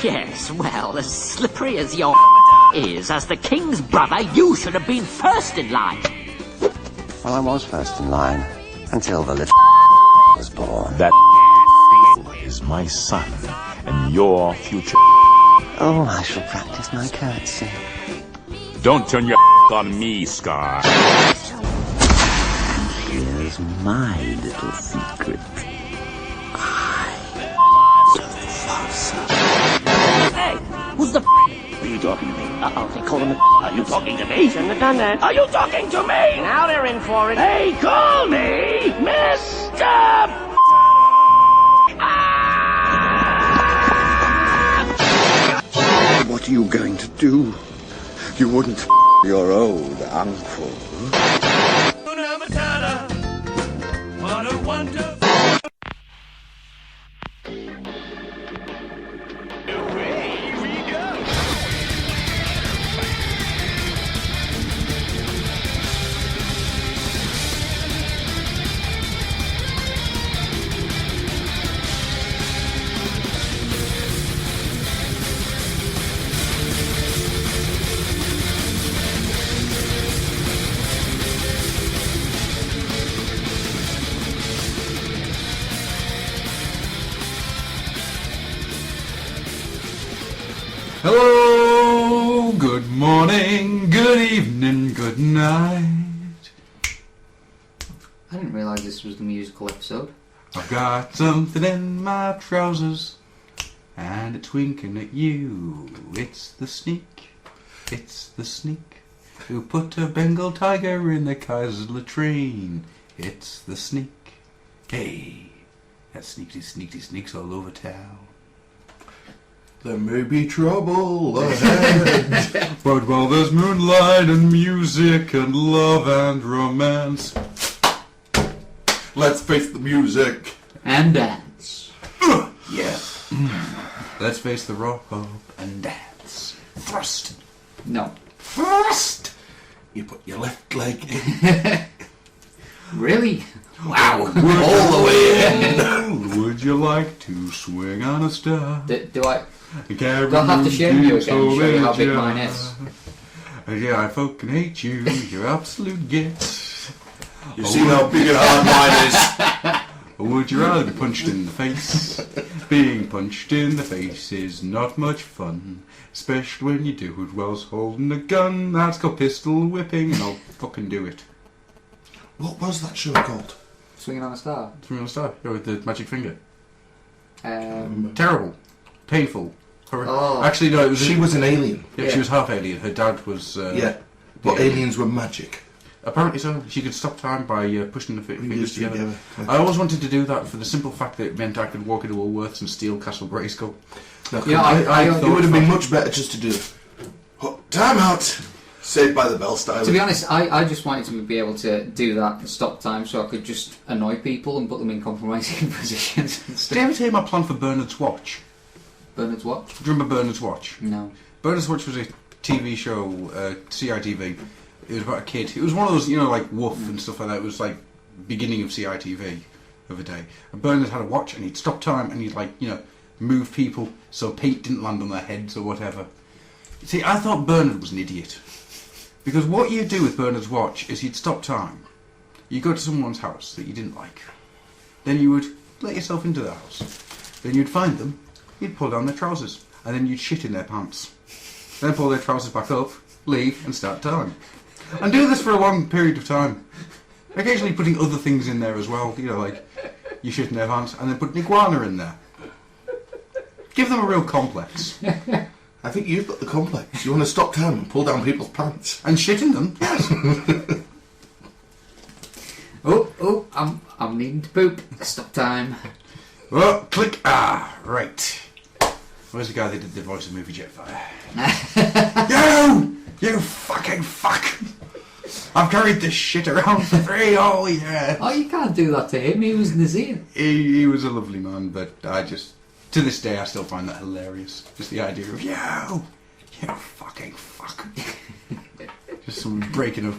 Yes, well, as slippery as your is, as the king's brother, you should have been first in line. Well, I was first in line, until the little was born. That is my son, and your future. Oh, I shall practice my curtsy. Don't turn your on me, Scar. Here's my little secret. Hey, who's the are you talking to me? Uh-oh, they call him the Are you talking to me? Shouldn't have done that. Are you talking to me? Now they're in for it. Hey, call me Mr. What are you going to do? You wouldn't your old uncle. What a wonderful. Hello, good morning, good evening, good night. I didn't realise this was the musical episode. I've got something in my trousers, and it's winking at you. It's the sneak who put a Bengal tiger in the Kaiser's latrine. It's the sneak. Hey, that sneaks all over town. There may be trouble ahead. But while there's moonlight and music and love and romance, Let's face the music. And dance. yeah. Let's face the rope and dance. Thrust. No. First, you put your left leg in. Really? Wow. All the way in. Would you like to swing on a star? Do I Do I have to shame you again and show you how big mine is? Yeah, I fucking hate you. You're absolute git. You see how big and hard mine is? Or would you rather be punched in the face? Being punched in the face is not much fun, especially when you do it whilst holding a gun. That's called pistol whipping, and I'll fucking do it. What was that show called? Swinging on a star. Swing on a star. Yeah, with the magic finger. Um, Terrible. Painful. Oh. Actually, no, it was... She was an alien. Yeah, she was half alien. Her dad was... Yeah, but aliens were magic. Apparently so. She could stop time by pushing the fingers together. Yeah. I always wanted to do that for the simple fact that it meant I could walk into Woolworths and steal Castle Grayskull. Yeah, I it thought would have been much better just to do time out. Saved by the Bell style. to be honest, I just wanted to be able to do that and stop time so I could just annoy people and put them in compromising positions and Did you stuff. ever tell you my plan for Bernard's Watch? Bernard's watch? Do you remember Bernard's Watch? No. Bernard's Watch was a TV show, CITV. It was about a kid. It was one of those, you know, like Woof and stuff like that. It was like beginning of CITV of a day. And Bernard had a watch and he'd stop time and he'd, like, you know, move people so paint didn't land on their heads or whatever. See, I thought Bernard was an idiot. Because what you'd do with Bernard's watch is you'd stop time. You go to someone's house that you didn't like. Then you would let yourself into the house. Then you'd find them, you'd pull down their trousers, and then you'd shit in their pants. Then pull their trousers back up, leave, and start time. And do this for a long period of time. Occasionally putting other things in there as well, you know, like you shit in their pants, and then put an iguana in there. Give them a real complex. I think you've got the complex. You want to stop time and pull down people's pants. And shit in them, yes. Oh, I'm needing to poop. Stop time. Oh, click. Ah, right. Where's the guy that did the voice of movie Jetfire? You fucking fuck! I've carried this shit around for 3 whole years. Oh, you can't do that to him. He was Nazir. He was a lovely man, but I just, to this day, I still find that hilarious. Just the idea of, you fucking fuck. Just someone breaking a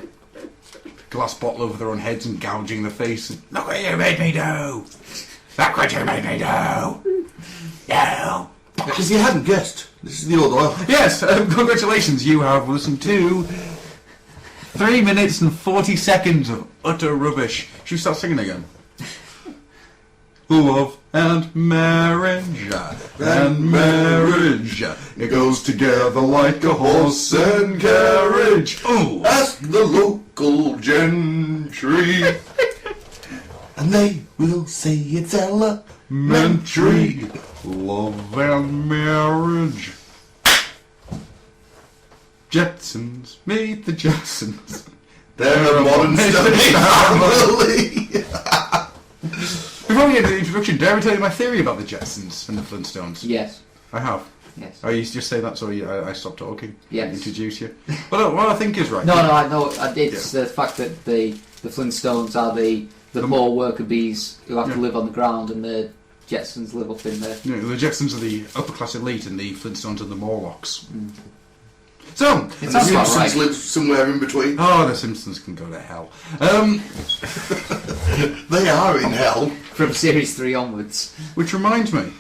glass bottle over their own heads and gouging the face. And, look what you made me do! That creature made me no. No. Because you hadn't guessed. This is the old oil. Yes, congratulations. You have listened to 3 minutes and 40 seconds of utter rubbish. Should we start singing again? Love and marriage, it goes together like a horse and carriage. Ooh. Ask the local gentry, and they will say it's elementary. Love and marriage. Jetsons, meet the Jetsons. They're a modern study family. Before we get into the introduction, dare I tell you my theory about the Jetsons and the Flintstones? Yes. I have. Yes. I used to just say that so I stopped talking. Yes. Introduce you. But what I think is right. No, I know. It's the fact that the Flintstones are the poor worker bees who have to live on the ground, and the Jetsons live up in there. Yeah, the Jetsons are the upper class elite, and the Flintstones are the Morlocks. So, And the Simpsons live somewhere in between. Oh, the Simpsons can go to hell. They are in hell. From series 3 onwards. Which reminds me,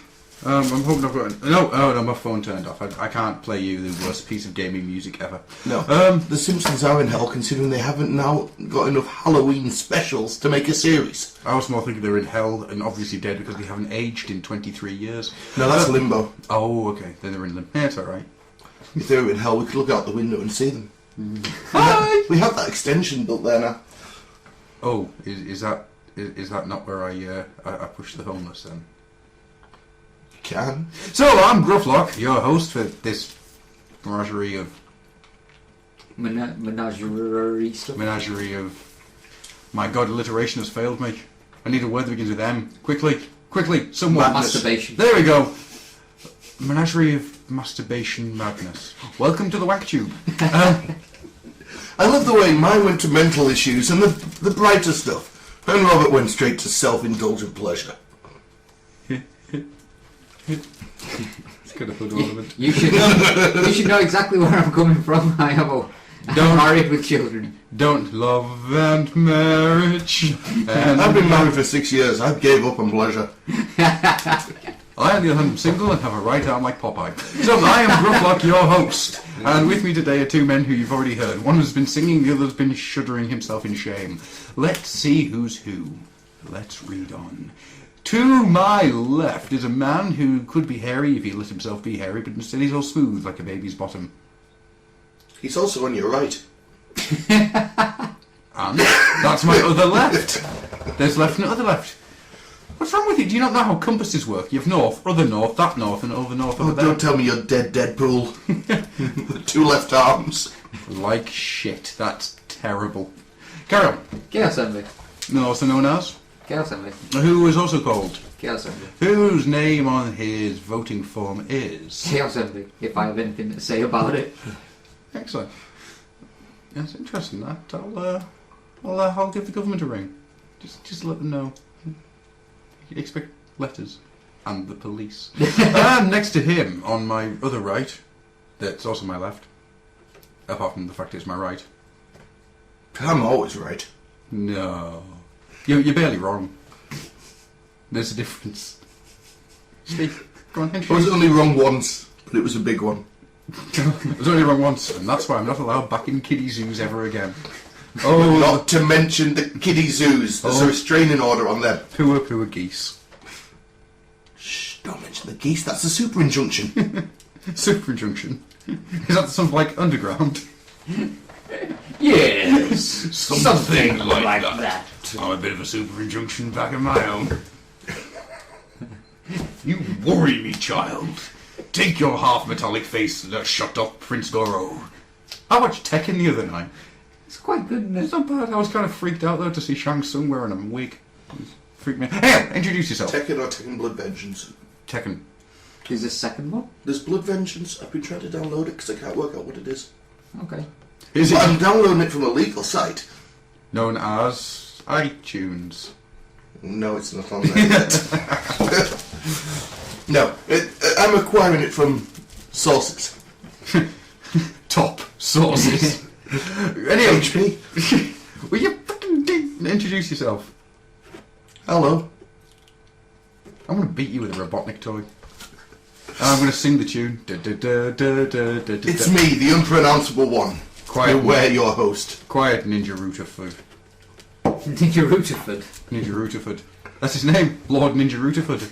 I'm hoping I've got... No, my phone turned off. I can't play you the worst piece of gaming music ever. No. The Simpsons are in hell, considering they haven't now got enough Halloween specials to make a series. I was more thinking they're in hell and obviously dead because they haven't aged in 23 years. No, that's Limbo. Oh, okay. Then they're in limbo. Yeah, it's alright. If they were in hell, we could look out the window and see them. Hi! We have that extension built there now. Oh, is that not where I push the homeless then? You can. So I'm Grufflock, your host for this menagerie of Menagerie stuff. menagerie of. My God, alliteration has failed me. I need a word that begins with M. Quickly, someone. Masturbation. There we go. Menagerie of masturbation madness. Welcome to the Whack Tube. I love the way mine went to mental issues and the brighter stuff, and Robert went straight to self-indulgent pleasure. It's got a hood ornament. You should know exactly where I'm coming from. I'm married with children. Don't love and marriage. And I've been married for 6 years. I gave up on pleasure. I, on the other hand, am single and have a right arm like Popeye. So I am Grufflock, your host, and with me today are two men who you've already heard. One has been singing, the other's been shuddering himself in shame. Let's see who's who. Let's read on. To my left is a man who could be hairy if he let himself be hairy, but instead he's all smooth like a baby's bottom. He's also on your right. And that's my other left. There's left and other left. What's wrong with you? Do you not know how compasses work? You have north, other north, that north, and over north, over Oh, there. don't tell me you're dead Deadpool. The two left arms. Like shit. That's terrible. Carry on. Chaos Envy. Also known as... Chaos Envy. Who is also called... Chaos Envy. Whose name on his voting form is... Chaos Envy, if I have anything to say about it. Excellent. That's interesting, that. I'll give the government a ring. Just let them know. You expect letters. And the police. And next to him, on my other right, that's also my left, apart from the fact it's my right. I'm always right. No. You're barely wrong. There's a difference. Speak. Go on, I was introduce. only wrong once, but it was a big one. I was only wrong once, and that's why I'm not allowed back in kiddie zoos ever again. Oh, Not to mention the kiddie zoos. There's a restraining order on them. Pua geese. Shh, don't mention the geese. That's a super injunction. Super injunction. Is that something like underground? Yes! Something like that. I'm a bit of a super injunction back of my own. You worry me, child. Take your half-metallic face and shut up, Prince Goro. I watched Tekken the other night. It's quite good, isn't it? It's not bad. I was kind of freaked out, though, to see Shang Tsung wearing a wig. Freaked me out. Hey, introduce yourself. Tekken or Tekken Blood Vengeance? Tekken. Is this second one? There's Blood Vengeance. I've been trying to download it because I can't work out what it is. Okay. Is But I'm it downloading it from a legal site. known as iTunes? No, it's not on there yet. No, I'm acquiring it from sources. Top sources. Anyway, HP. will you fucking introduce yourself? Hello. I'm going to beat you with a Robotnik toy. And I'm going to sing the tune. It's me, the unpronounceable one. Quiet. Beware your host. Quiet, Ninja Rutherford. Ninja Rutherford. Ninja Rutherford. That's his name, Lord Ninja Rutherford.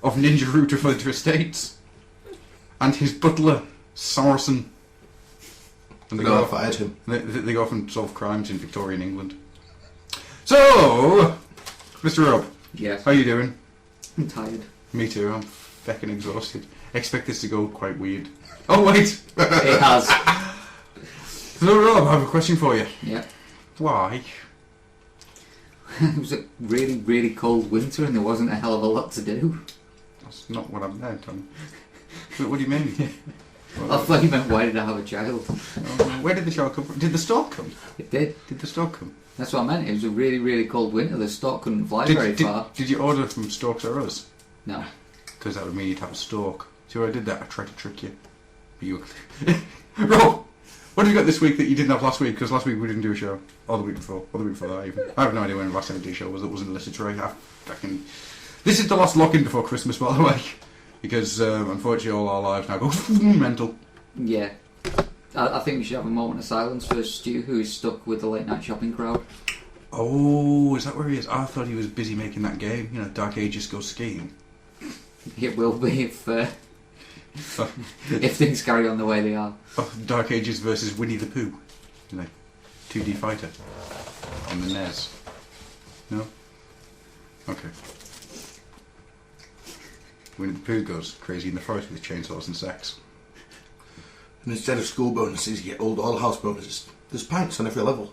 Of Ninja Rutherford Estates. And his butler, Saracen. And they I fired him. They go off and solve crimes in Victorian England. So, Mr. Rob. Yes. How you doing? I'm tired. Me too, I'm fucking exhausted. Expect this to go quite weird. Oh wait! It has. So Rob, I have a question for you. Yeah. Why? It was a really, really cold winter and there wasn't a hell of a lot to do. That's not what I meant, Tom. What do you mean? I thought you meant why did I have a child? Where did the show come from? Did the stork come? It did. Did the stork come? That's what I meant. It was a really, really cold winter. The stork couldn't fly very far. Did you order from Storks or us? No. Because that would mean you'd have a stork. See where I did that? I tried to trick you. But you were... Rob! What have you got this week that you didn't have last week? Because last week we didn't do a show. Or the week before. Or the week before that even. I have no idea when the last time we did a show was. That wasn't literary. This is the last lock-in before Christmas, by the way. Because unfortunately all our lives now go mental. Yeah. I think we should have a moment of silence for Stu, who is stuck with the late night shopping crowd. Oh, is that where he is? I thought he was busy making that game. You know, Dark Ages Go Skiing. It will be if things carry on the way they are. Oh, Dark Ages versus Winnie the Pooh. You know, 2D fighter. On the NES. No? Okay. Winnie the Pooh goes crazy in the forest with chainsaws and sex. And instead of school bonuses, you get all house bonuses. There's pints on every level.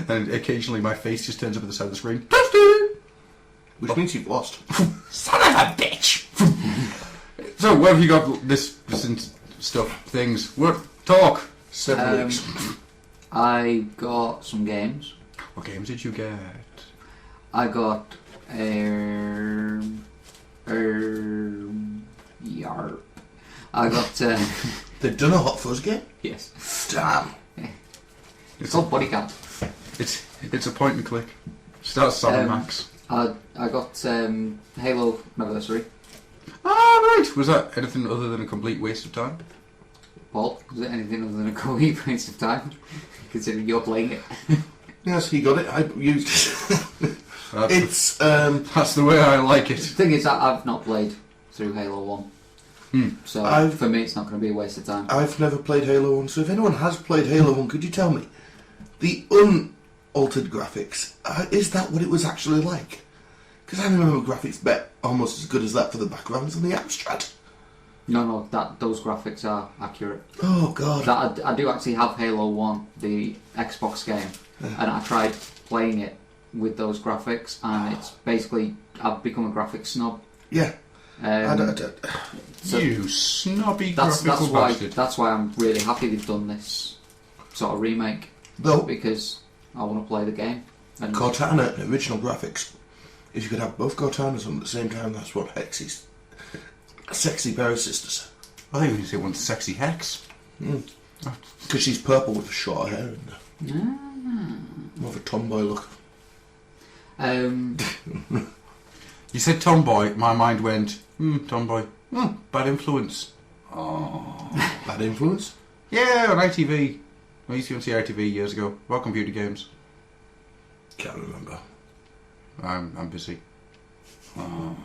And occasionally my face just turns up at the side of the screen. Which means you've lost. Son of a bitch! So, where have you got this stuff, things? What? Talk! 7 weeks. I got some games. What games did you get? I got Yarp. I got They've done a Hot Fuzz game? yes. Damn. It's called Body Count. It's a point and click. Start 7 max. I got Halo Anniversary. Ah, right. Was that anything other than a complete waste of time? Paul, was it anything other than a complete waste of time? Considering you're playing it. Yes, he got it. I used it. It's That's the way I like it. The thing is, I've not played through Halo 1. So for me, it's not going to be a waste of time. I've never played Halo 1, so if anyone has played Halo 1, could you tell me the unaltered graphics? Is that what it was actually like? Because I remember graphics almost as good as that for the backgrounds and the abstract. No, those graphics are accurate. Oh god! I do actually have Halo 1, the Xbox game, and I tried playing it with those graphics, and it's basically I've become a graphics snob. Yeah. So you snobby graphical bastard. That's why I'm really happy they've done this sort of remake. Though, because I want to play the game. And Cortana, original graphics. If you could have both Cortanas on at the same time, that's what Hex is. A sexy pair of sisters. I think you say one sexy Hex. Because she's purple with short hair and more of a tomboy look. You said tomboy, my mind went, tomboy. Bad influence. Oh. Bad influence? Yeah, on ITV. I used to go on CITV years ago. About computer games. Can't remember. I'm busy. So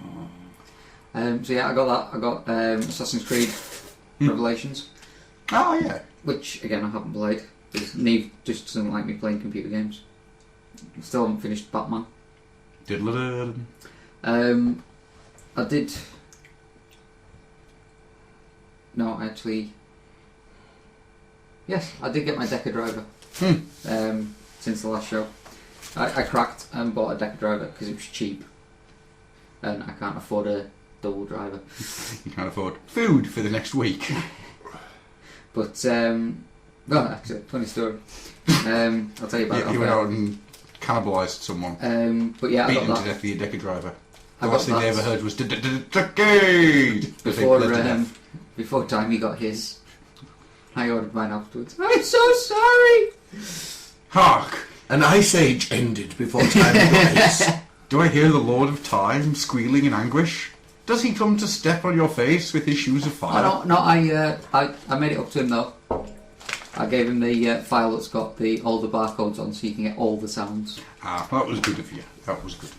yeah, I got that. I got Assassin's Creed Revelations. Oh yeah. Which again I haven't played because Neve just doesn't like me playing computer games. Still haven't finished Batman. I did. No, actually. Yes, I did get my Decker driver. Since the last show. I cracked and bought a Decker driver because it was cheap. And I can't afford a double driver. You can't afford food for the next week. But, well, actually, funny story. I'll tell you about it. You went out and cannibalised someone. But yeah, beat I him got to that. death with your Decker driver. The I last got thing they that. ever heard was decade Before Timey got his, I ordered mine afterwards. I'm so sorry! Hark! An ice age ended before time got his. Do I hear the Lord of Time squealing in anguish? Does he come to step on your face with his shoes of fire? I made it up to him though. I gave him the file that's got all the barcodes on, so you can get all the sounds. Ah, that was good of you. That was good.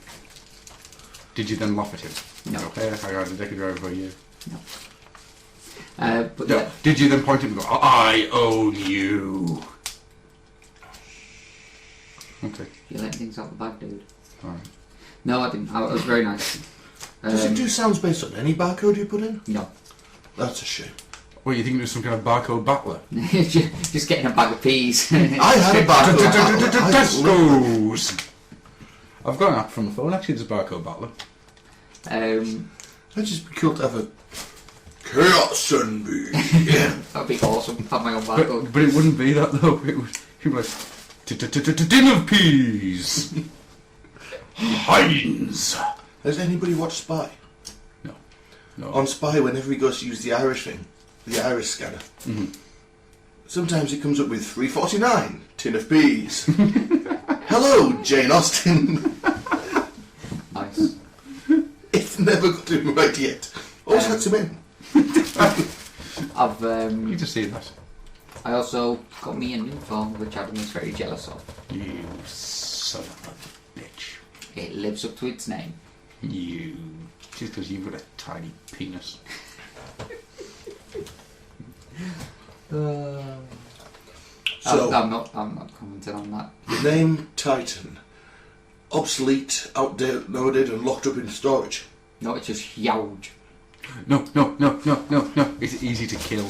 Did you then laugh at him? No. Okay, I got a Decker Driver for you. No. But No. yeah. Did you then point at him and go, I own you? Okay. You're letting things out the bag, dude. Alright. No, I didn't. I was very nice. Does it do sounds based on any barcode you put in? No. That's a shame. Well, you think it was some kind of barcode battler? Just getting a bag of peas. I had a barcode battler. I just love it. Tesco's! I've got an app from the phone, actually, there's a barcode battler. It'd just be cool to have a Chaos and me. That'd be awesome. Have my own barcode. But it wouldn't be that though. It would be like tin of peas. Heinz. Has anybody watched Spy? No. On Spy, whenever he goes to use the Irish thing, the Irish scanner, sometimes it comes up with 349 tin of peas. Hello, Jane Austen. Nice. It's never got him right yet. Always lets him in. I've You just see that. I also got me a new phone, which Adam is very jealous of. You son of a bitch. It lives up to its name. You. Just because you've got a tiny penis. So, I'm not commenting on that. the name Titan, obsolete, outdated, and locked up in storage. No, it's just huge. No. It's easy to kill.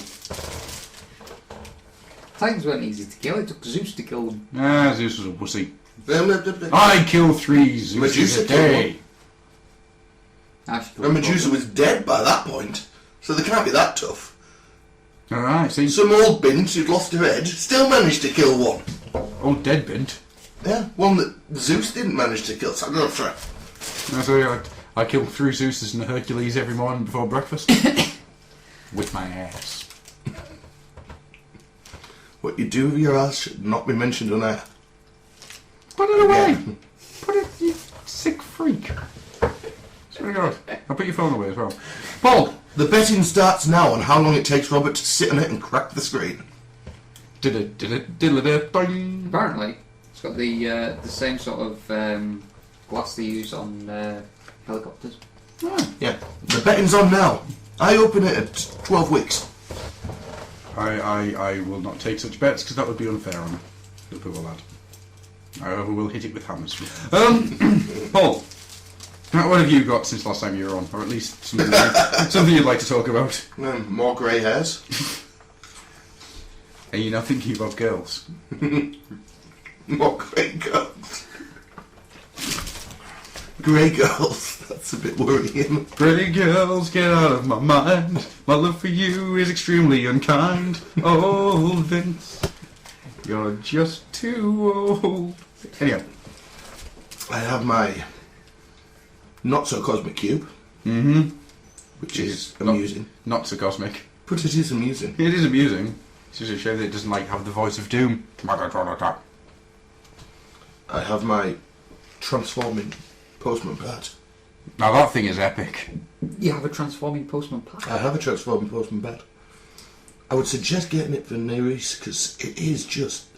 Titans weren't easy to kill. It took Zeus to kill them. Ah, Zeus was a pussy. And I kill 3 Zeuses Medusa a day. Medusa was dead by that point, so they can't be that tough. Alright, see. Some old bint who'd lost her head still managed to kill one. Old dead bint. Yeah, one that Zeus didn't manage to kill. So No, sorry, I kill 3 Zeuses and a Hercules every morning before breakfast. With my ass. what you do with your ass should not be mentioned on air. Put it away! Again. Put it, you sick freak. Swear to God. I'll put your phone away as well. Paul! The betting starts now on how long it takes Robert to sit on it and crack the screen. Diddle-a-diddle-a-diddle-a-doing. Apparently, it's got the same sort of glass they use on helicopters. Ah. Yeah, the betting's on now. I open it at 12 weeks. I will not take such bets because that would be unfair on the poor lad. I will hit it with hammers. Paul, what have you got since last time you were on? Or at least something you'd like to talk about? More grey hairs. Are you now thinking about girls? More grey girls. Grey girls. That's a bit worrying. Pretty girls, get out of my mind. My love for you is extremely unkind. Oh, Vince, you're just too old. Anyhow. I have my not-so-cosmic cube. Which is amusing. Not so cosmic. But it is amusing. It is amusing. It's just a shame that it doesn't have the voice of doom. I have my transforming postman bat. Now that thing is epic. You have a transforming postman pack. I have a transforming postman bat. I would suggest getting it for Nerys because it is just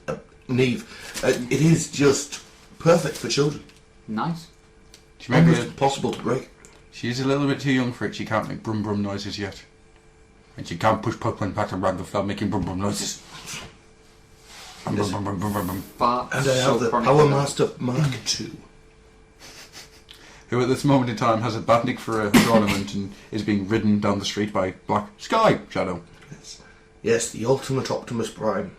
Neve. It is just perfect for children. Nice. Almost impossible to break. She's a little bit too young for it. She can't make brum brum noises yet. And she can't push postman pat around without making brum brum noises. Brum, brum, brum, brum, brum, brum. And I have the Power Master Mark II. Who at this moment in time has a badnik for a ornament and is being ridden down the street by Black Sky Shadow. Yes, the ultimate Optimus Prime,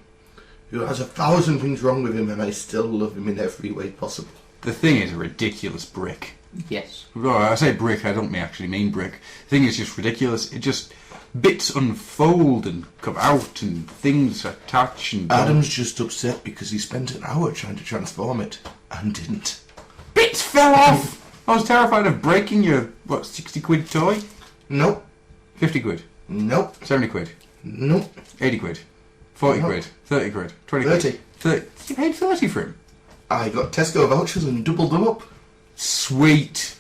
who has 1,000 things wrong with him and I still love him in every way possible. The thing is a ridiculous brick. Yes. Well, I say brick, I don't actually mean brick. The thing is just ridiculous. It just... bits unfold and come out and things attach and... Adam's just upset because he spent an hour trying to transform it and didn't. Bits fell off! I was terrified of breaking your, 60 quid toy? Nope. 50 quid? Nope. 70 quid? Nope. 80 quid? 40 Nope. quid? 30 quid? 20 30. quid? 30. You paid 30 for him? I got Tesco vouchers and doubled them up. Sweet.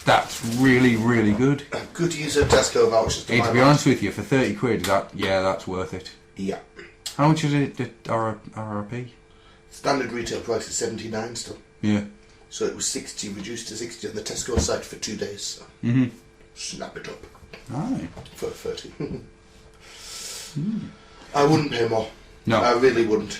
That's really, really good. Good use of Tesco vouchers. Hey, to be honest with you, for 30 quid, that's worth it. Yeah. How much is it at RRP? Standard retail price is 79 still. Yeah. So it was 60, reduced to 60 on the Tesco site for 2 days. So snap it up. Aye. For 30. I wouldn't pay more. No. I really wouldn't.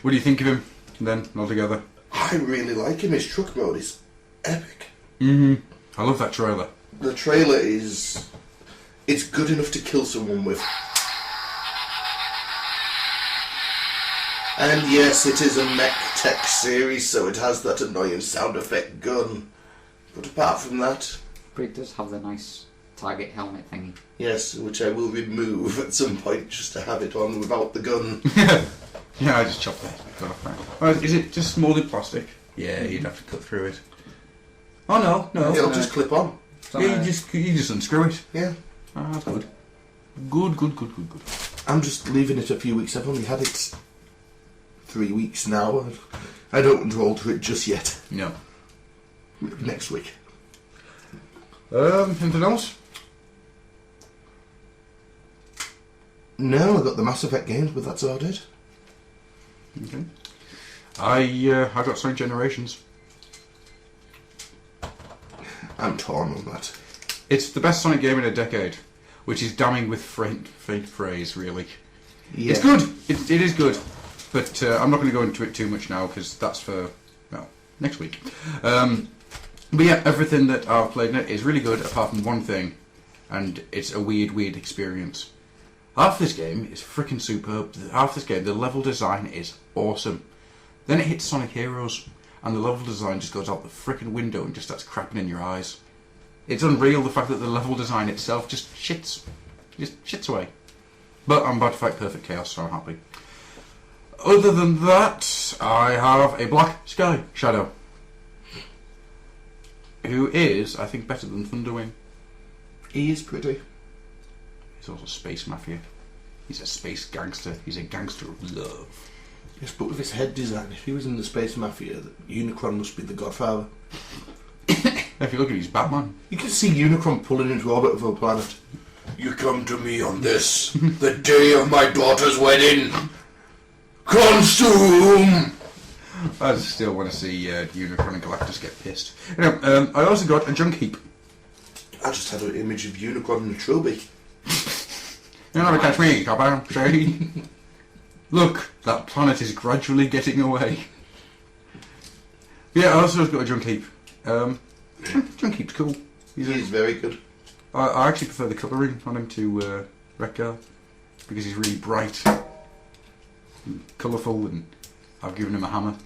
What do you think of him, then, altogether? I really like him. His truck mode is epic. I love that trailer. The trailer is... It's good enough to kill someone with. And yes, it is a mech tech series, so it has that annoying sound effect gun. But apart from that... But it does have the nice target helmet thingy. Yes, which I will remove at some point just to have it on without the gun. Yeah, I just chopped that. Got off that. Oh, is it just moulded plastic? Yeah, you'd have to cut through it. Oh no. It'll just clip on. Yeah, you just unscrew it. Yeah. Ah, that's good. Good. I'm just leaving it a few weeks. I've only had it 3 weeks now. I don't want to alter it just yet. No. Next week. Anything else? No, I got the Mass Effect games, but that's all I did. Okay. I got Sonic Generations. I'm torn on that. It's the best Sonic game in a decade, which is damning with faint praise, really. Yeah. It's good. It is good, but I'm not going to go into it too much now because that's for next week. But yeah, everything that I've played in it is really good, apart from one thing, and it's a weird experience. Half this game is freaking superb. Half this game, the level design is awesome. Then it hits Sonic Heroes, and the level design just goes out the freaking window and just starts crapping in your eyes. It's unreal, the fact that the level design itself just shits away. But I'm about to fight Perfect Chaos, so I'm happy. Other than that, I have a Black Sky Shadow, who is, I think, better than Thunderwing. He is pretty. He's also Space Mafia. He's a space gangster. He's a gangster of love. Yes, but with his head design, if he was in the Space Mafia, Unicron must be the godfather. If you look at his Batman. You can see Unicron pulling into orbit of a planet. You come to me on this, the day of my daughter's wedding. Consume! I still want to see Unicron and Galactus get pissed. Anyway, I also got a junk heap. I just had an image of Unicron and a trilby. You'll never catch me, copper. See? Look, that planet is gradually getting away. Yeah, I also got a junk heap. Junk heap's cool. He's very good. I actually prefer the colouring on him to Wreck-Gar, because he's really bright and colourful, and I've given him a hammer,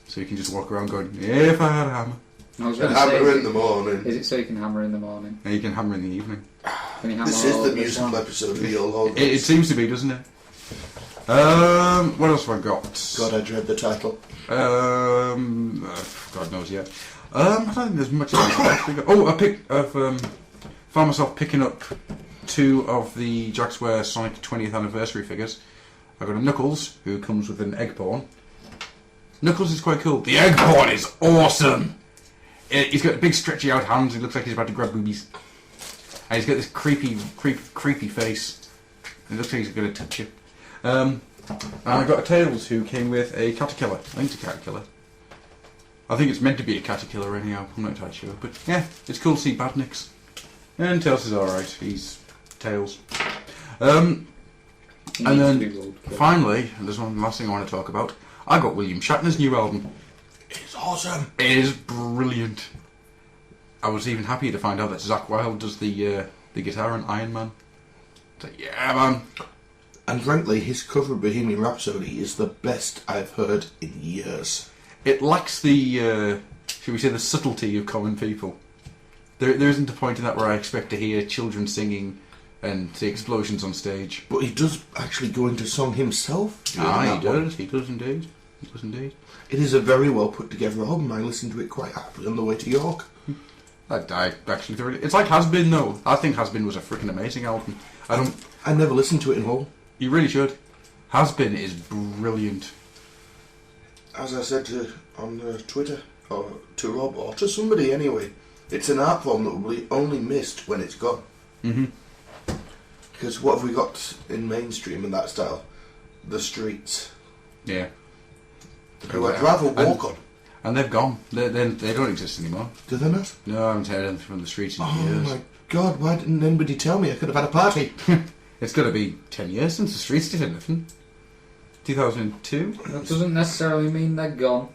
so he can just walk around going, if I had a hammer. I was And going to say, hammer in the morning. is it so you can hammer in the morning? And you can hammer in the evening. Can you hammer This is all the at musical once? episode of the Old Hog. It seems to be, doesn't it? What else have I got? God, I dread the title. God knows, yeah. I don't think there's much else. I've found myself picking up 2 of the Jack Square Sonic 20th anniversary figures. I've got a Knuckles, who comes with an egg pawn. Knuckles is quite cool. The egg pawn is awesome! He's got big stretchy out hands, he looks like he's about to grab boobies. And he's got this creepy face. It looks like he's going to touch you. And I got a Tails, who came with a Caterkiller. I think it's a Caterkiller. I think it's meant to be a Caterkiller anyhow, I'm not entirely sure. But yeah, it's cool to see Badniks. And Tails is alright, he's Tails. And then, finally, and there's one last thing I want to talk about, I got William Shatner's new album. It's awesome. It is brilliant. I was even happy to find out that Zakk Wylde does the guitar on Iron Man. So, yeah, man. And frankly, his cover of Bohemian Rhapsody is the best I've heard in years. It lacks the, shall we say, the subtlety of common people. There isn't a point in that where I expect to hear children singing and see explosions on stage. But he does actually go into song himself. He does indeed. He does indeed. It is a very well put together album. I listened to it quite happily on the way to York. I actually thoroughly... It's like Has Been, though. I think Has Been was a freaking amazing album. I never listened to it in whole. You really should. Has Been is brilliant. As I said on Twitter, or to Rob, or to somebody anyway. It's an art form that will be only missed when it's gone. Mm-hmm. Because what have we got in mainstream in that style? The streets. Yeah. Who I'd rather walk on. And they've gone. They don't exist anymore. Do they not? No, I haven't heard them from the streets in Oh years. my God, why didn't anybody tell me? I could have had a party. It's got to be 10 years since the streets did anything. 2002? That doesn't necessarily mean they're gone.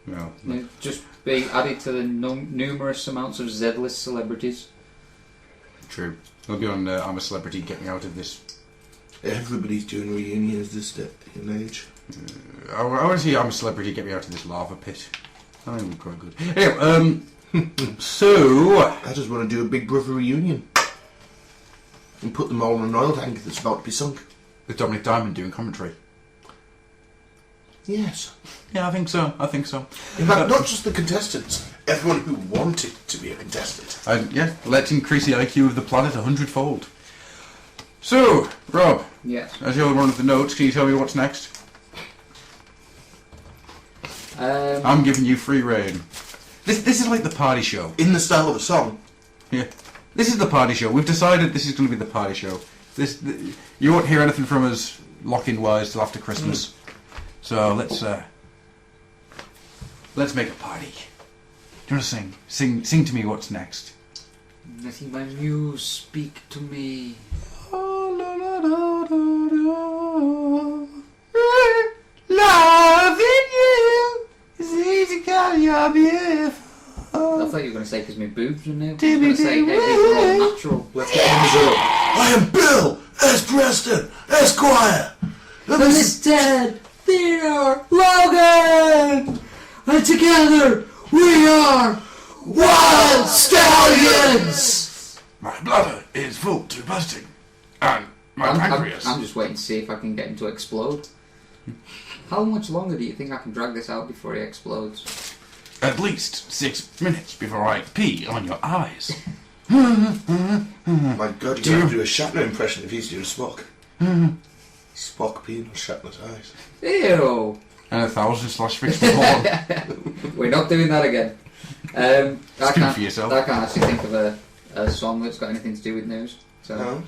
No. They'd just be added to the numerous amounts of Z-list celebrities. True. They'll be on I'm a Celebrity, Get Me Out of This. Everybody's doing reunions this day and age. I want to see I'm a Celebrity, Get Me Out of This lava pit. That would be quite good. Anyway, so... I just want to do a Big Brother reunion. And put them all in an oil tank that's about to be sunk. With Dominic Diamond doing commentary. Yes. Yeah, I think so. In fact, not just the contestants, everyone who wanted to be a contestant. And yeah, let's increase the IQ of the planet 100-fold. So, Rob, Yes. as you're one of the notes, can you tell me what's next? I'm giving you free reign. This is like the party show. In the style of a song. Yeah. This is the party show. We've decided this is going to be the party show. You won't hear anything from us lock-in wise till after Christmas. So let's make a party. Do you want to sing? Sing to me what's next. Letting my muse speak to me. Loving you is easy, girl, you're beautiful. I thought you were going to say because my boobs were new. I was going to say hey, these are all natural. Let's get on the zero. I am Bill S. Preston, Esquire. And instead, Theodore Logan! And together, we are Wild Stallions! My bladder is full to busting, and my pancreas. I'm just waiting to see if I can get him to explode. How much longer do you think I can drag this out before he explodes? At least 6 minutes before I pee on your eyes. My God, you have to do a Shatner impression if he's doing Spock. Spock peeing on Shatner's eyes. Ew! And 1,000/fix the horn. We're not doing that again. I Speak for yourself. can't actually think of a song that's got anything to do with news. So. No?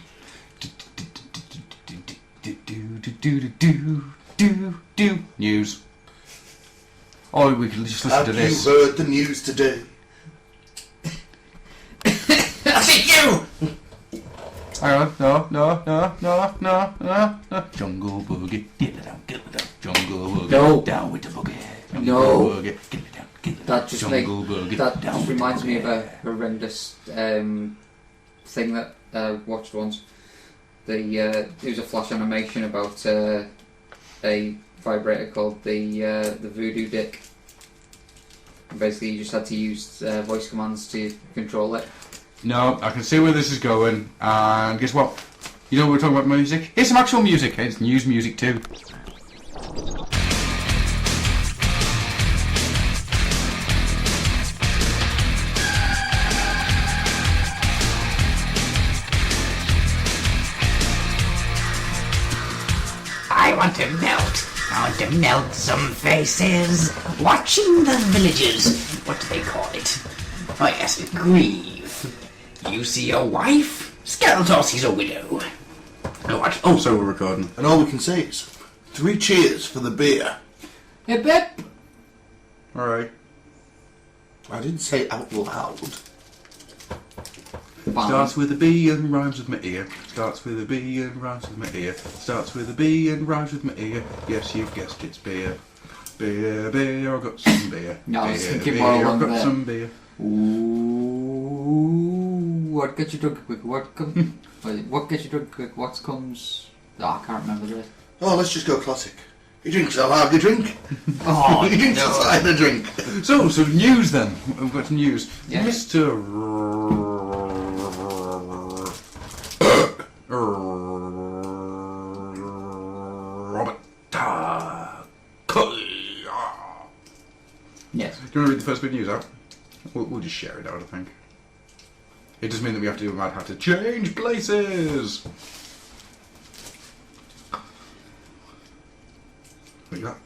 News. Or we could just listen to this. Have you heard the news today? That's it, you! Hang on, no. Jungle boogie, get it down. Jungle boogie, No. down with the boogie. Jungle No. boogie, get it down. That just reminds me of a horrendous thing that I watched once. It was a flash animation about a vibrator called the Voodoo Dick. And basically, you just had to use voice commands to control it. No, I can see where this is going, and guess what? You know we're talking about music? Here's some actual music, it's news music too. I want to melt some faces. Watching the villagers, what do they call it? Oh yes, grieve. You see a wife, Skeletor sees a widow. What? Oh, so we're recording. And all we can say is 3 cheers for the beer. Hip hip! Alright. I didn't say it out loud. Starts with a B and rhymes with my ear. Starts with a B and rhymes with my ear. Starts with a B and rhymes with my ear. Yes, you've guessed it's beer. Beer, I've got some beer. No, I was Beer, thinking beer, more I've along got there. some beer. Ooh, what gets you drunk quick? What gets you drunk quick? What comes? Oh, I can't remember this. Oh, let's just go classic. He drinks a lager drink. Oh, He drinks a cider drink. So news then. We've got some news. Yeah. Mr. Robert Yes. Do you want to read the first bit of news out? We'll just share it out, I think. It does mean that we have to do a Mad Hatter change places! What you got?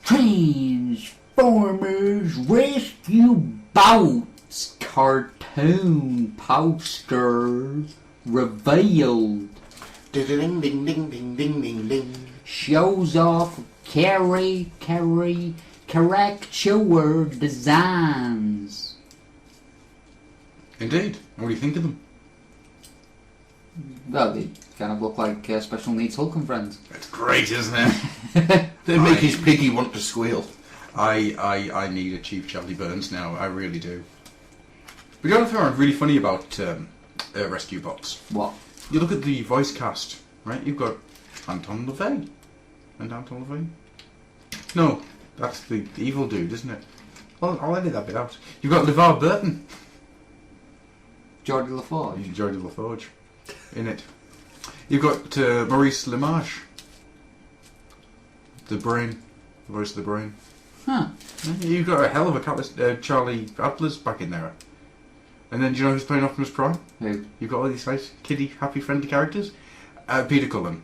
Change Transformers Rescue Boats cartoon poster revealed. Ding ding ding ding ding ding ding ding. Shows off caricature designs. Indeed. What do you think of them? Well, they kind of look like Special Needs Hulk and Friends. It's great, isn't it? They make his piggy want to squeal. I need a cheap Charlie Burns now. I really do. But you know what I find really funny about Rescue Bots? What? You look at the voice cast, right? You've got Anton LaVey. And Anton LaVey? No, that's the evil dude, isn't it? Well, I'll edit that bit out. You've got LeVar Burton. Geordie LaForge. Geordie LaForge in it. You've got Maurice LaMarche. The brain. The voice of the brain. Huh. You've got a hell of a cast. Charlie Adler's back in there. And then do you know who's playing Optimus Prime? Who? You've got all these nice, kiddie, happy, friendly characters. Peter Cullen.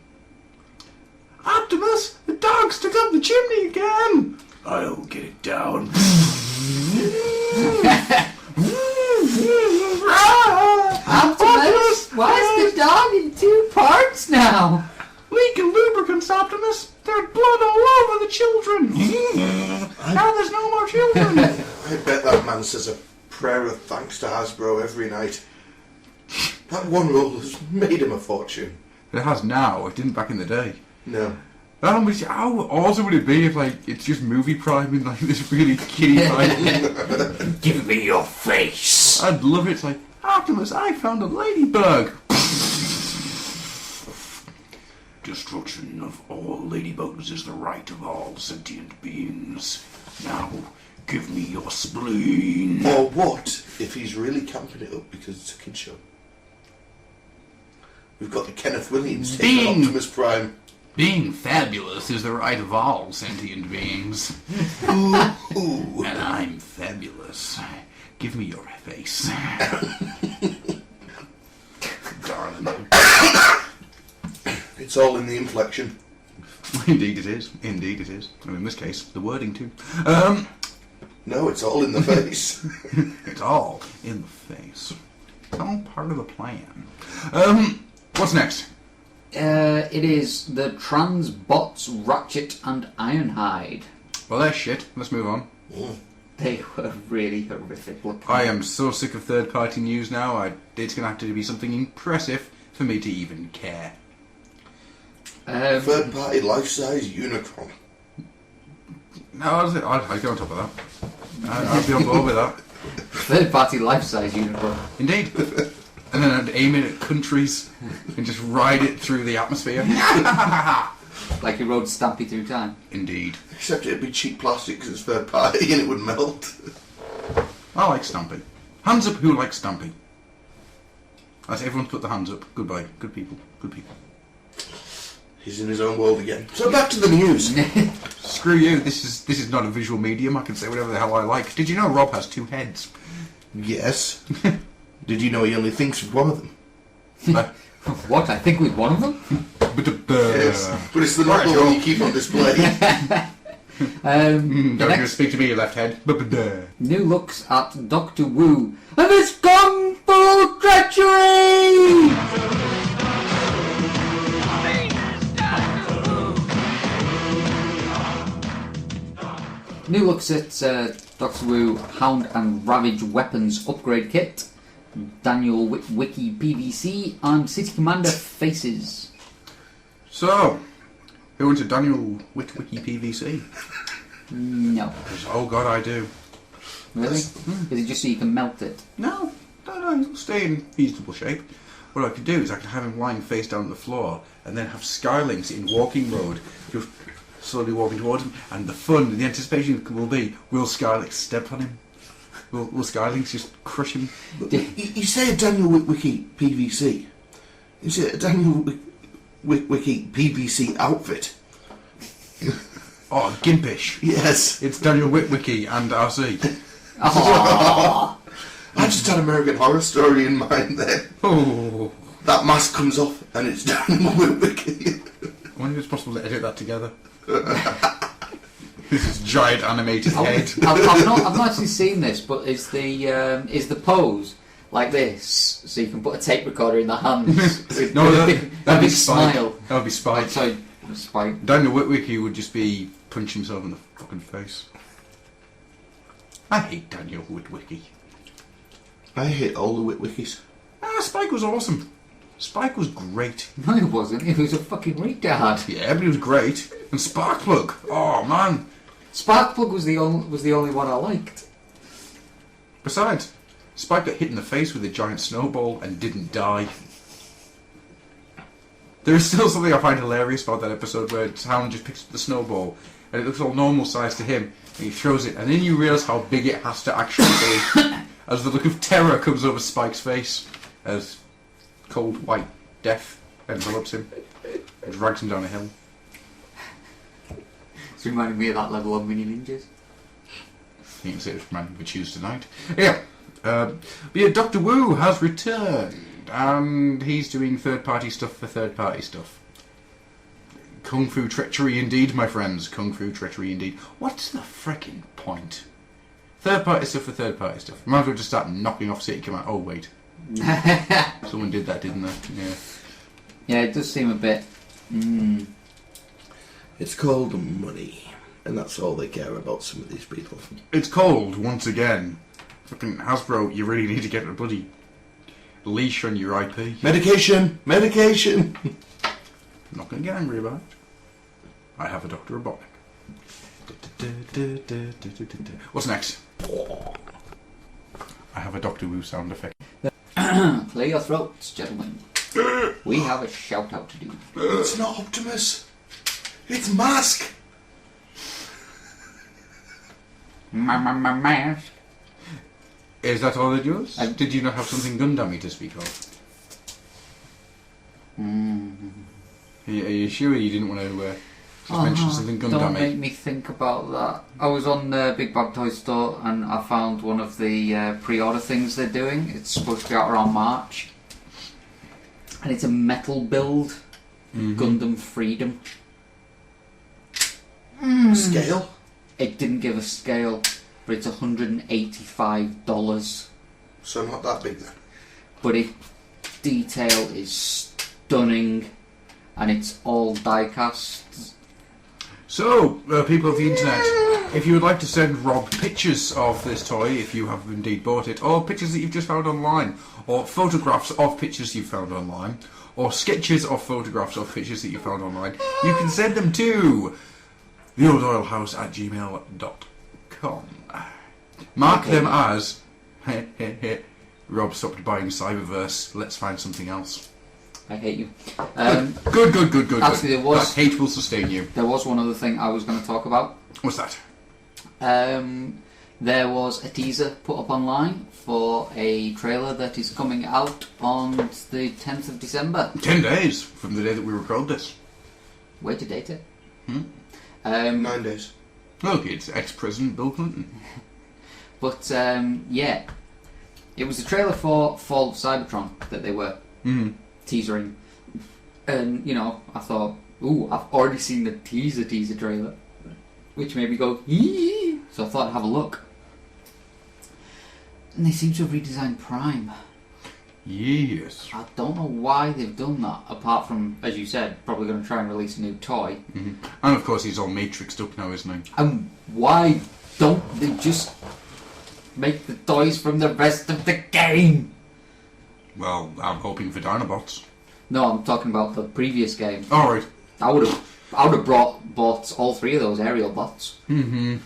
Optimus! The dog stuck up the chimney again! I'll get it down. Optimus! Why is the dog in 2 parts now? Leaking lubricants, Optimus! There's blood all over the children! Now there's no more children! I bet that man says a prayer of thanks to Hasbro every night. That one role has made him a fortune. It has now, it didn't back in the day. No. How awesome would it be if, like, it's just movie prime in, like, this really kiddie prime? Give me your face. I'd love it. It's like, Optimus, I found a ladybug! Destruction of all ladybugs is the right of all sentient beings. Now, give me your spleen. Or what if he's really camping it up because it's a kid show? We've got the Kenneth Williams take on Optimus Prime. Being fabulous is the right of all sentient beings. Ooh. And I'm fabulous. Give me your face. Darling. It's all in the inflection. Indeed it is. Indeed it is. And in this case, the wording too. No, it's all in the face. It's all in the face. It's all part of the plan. What's next? It is the trans bots Ratchet and Ironhide. Well, they're shit. Let's move on. They were really horrific looking. I am so sick of third-party news now. It's going to have to be something impressive for me to even care. Third-party life-size Unicron. No, I'd go on top of that. I'd be on board with that. Third-party life-size unicorn. Indeed. And then I'd aim it at countries and just ride it through the atmosphere. Like you rode Stampy through time. Indeed. Except it'd be cheap plastic because it's third party and it would melt. I like Stampy. Hands up who likes Stampy. I say everyone's put the hands up. Goodbye. Good people. Good people. He's in his own world again. So back to the news. Screw you. This is not a visual medium. I can say whatever the hell I like. Did you know Rob has 2 heads? Yes. Did you know he only thinks with one of them? What? I think with one of them? Yes. But it's the normal one you keep on display. Don't you speak to me, you left head. New looks at Doctor Wu and his Kung Fu treachery! New looks at Doctor Wu Hound and Ravage Weapons Upgrade Kit, Daniel Wiki PVC, and City Commander Faces. So, who went to Daniel Wiki PVC? No. Oh god, I do. Really? Is it just so you can melt it? No, he'll stay in reasonable shape. What I could do is I could have him lying face down on the floor and then have Skylinks in walking mode, just slowly walking towards him, and the fun, the anticipation will be, will Skylinks step on him? Will Skylinks just crush him? You say a Daniel Wiki PVC. Is it a Daniel Wiki PVC outfit? Oh, Gimpish. Yes. It's Daniel Witwicky and RC. I just had American Horror Story in mind then. Oh. That mask comes off and it's Daniel Witwicky. I wonder if it's possible to edit that together. This giant animated head. I've not actually seen this, but is the pose like this, so you can put a tape recorder in the hands with, No, with that'd a be big Spike. smile. That would be Spike. Sorry, Spike. Daniel Witwicky would just be punching himself in the fucking face. I hate Daniel Witwicky. I hate all the Witwickies. Spike was awesome. Spike was great. No, he wasn't. He was a fucking retard. Yeah, but he was great. And Sparkplug. Oh man. Sparkplug was the only one I liked. Besides, Spike got hit in the face with a giant snowball and didn't die. There is still something I find hilarious about that episode where Town just picks up the snowball and it looks all normal size to him and he throws it and then you realise how big it has to actually be as the look of terror comes over Spike's face as cold white death envelops him and drags him down a hill. It's reminding me of that level of Mini Ninjas. You can say it's reminding me of Choose Tonight. Yeah. But yeah, Dr. Wu has returned and he's doing third-party stuff for third-party stuff. Kung Fu treachery indeed, my friends. Kung Fu treachery indeed. What's the frickin' point? Third-party stuff for third-party stuff. Might as well just start knocking off City Command. Oh, wait. Someone did that, didn't they? Yeah. Yeah, it does seem a bit... It's called money, and that's all they care about, some of these people. It's cold, once again. Fucking Hasbro, you really need to get a bloody leash on your IP. Medication! Medication! I'm not going to get angry about it. I have a Dr. Robotnik. What's next? I have a Doctor Who sound effect. Clear your throats, gentlemen. We have a shout out to do. It's not Optimus! It's Mask! Mask. Is that all it was? Did you not have something Gundam-y to speak of? Are you sure you didn't want to just mention something Gundam-y? Don't make me think about that. I was on the Big Bad Toy Store and I found one of the pre-order things they're doing. It's supposed to be out around March. And it's a metal build. Gundam Freedom. Scale? It didn't give a scale, but it's $185. So not that big then. But detail is stunning, and it's all die-cast. So, people of the internet, if you would like to send Rob pictures of this toy, if you have indeed bought it, or pictures that you've just found online, or photographs of pictures you've found online, or sketches of photographs of pictures that you found online, you can send them to theoldoilhouse@gmail.com. Mark them as Rob stopped buying Cyberverse, let's find something else. I hate you. Good. Actually, there was... That hate will sustain you. There was one other thing I was going to talk about. What's that? There was a teaser put up online for a trailer that is coming out on the 10th of December. 10 days from the day that we record this. Way to date it. 9 days. Look, it's ex-President Bill Clinton. But, yeah. It was a trailer for Fall of Cybertron that they were teasering. And, you know, I thought, ooh, I've already seen the teaser trailer. Which made me go, eee! So I thought I'd have a look. And they seem to have redesigned Prime. Yes. I don't know why they've done that, apart from, as you said, probably going to try and release a new toy. And of course he's all matrixed up now, isn't he? And why don't they just make the toys from the rest of the game? Well, I'm hoping for Dinobots. No, I'm talking about the previous game. Alright. I would have bought all three of those aerial bots. I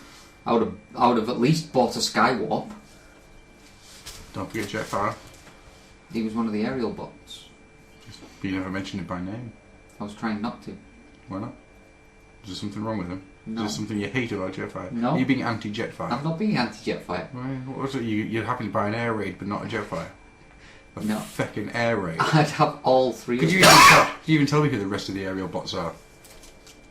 would have at least bought a Skywarp. Don't forget Jetfire. He was one of the aerial bots. You never mentioned it by name. I was trying not to. Why not? Is there something wrong with him? No. Is there something you hate about Jetfire? No. Are you being anti-Jetfire? I'm not being anti-Jetfire. What was it? You're happy to buy an air raid but not a Jetfire? A No. feckin' air raid. I'd have all three Could of you them. even tell me who the rest of the aerial bots are?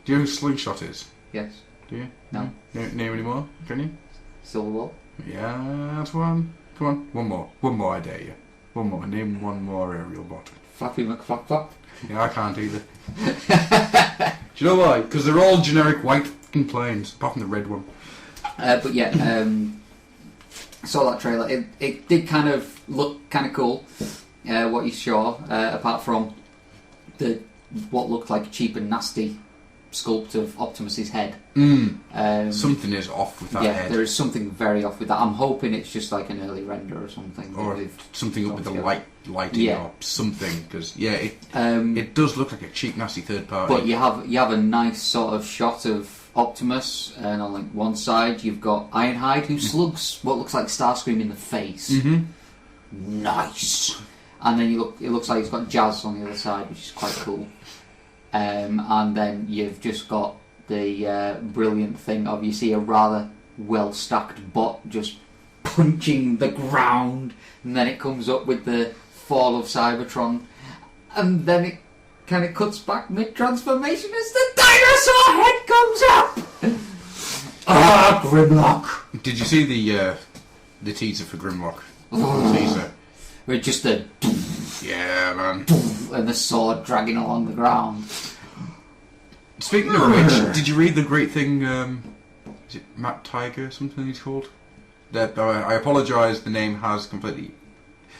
Do you know who Slingshot is? Yes. Do you? No. Name any more? Can you? Silverwall. Yeah, that's one. Come on, one more. One more, I dare you. One more. Name one more aerial bot. Flappy McFlap. Yeah, I can't either. Do you know why? Because they're all generic white fucking planes, apart from the red one. But yeah, saw that trailer. It did kind of look kind of cool. What you saw, apart from what looked like a cheap and nasty sculpt of Optimus's head. Something is off with that yeah, head. there is something very off with that. I'm hoping it's just like an early render or something. Or something up with the lighting Yeah. or something. Because, it does look like a cheap, nasty third party. But you have a nice sort of shot of Optimus, and on like one side you've got Ironhide, who slugs what looks like Starscream in the face. Nice. And then it looks like he's got Jazz on the other side, which is quite cool. And then you've just got the brilliant thing of you see a rather well-stacked bot just punching the ground, and then it comes up with the fall of Cybertron, and then it kind of cuts back mid-transformation as the dinosaur head comes up. Grimlock. Did you see the teaser for Grimlock? Teaser. With just the Yeah, man. and the sword dragging along the ground. Speaking of which, did you read the great thing, is it Matt Tiger, something he's called? I apologise, the name has completely...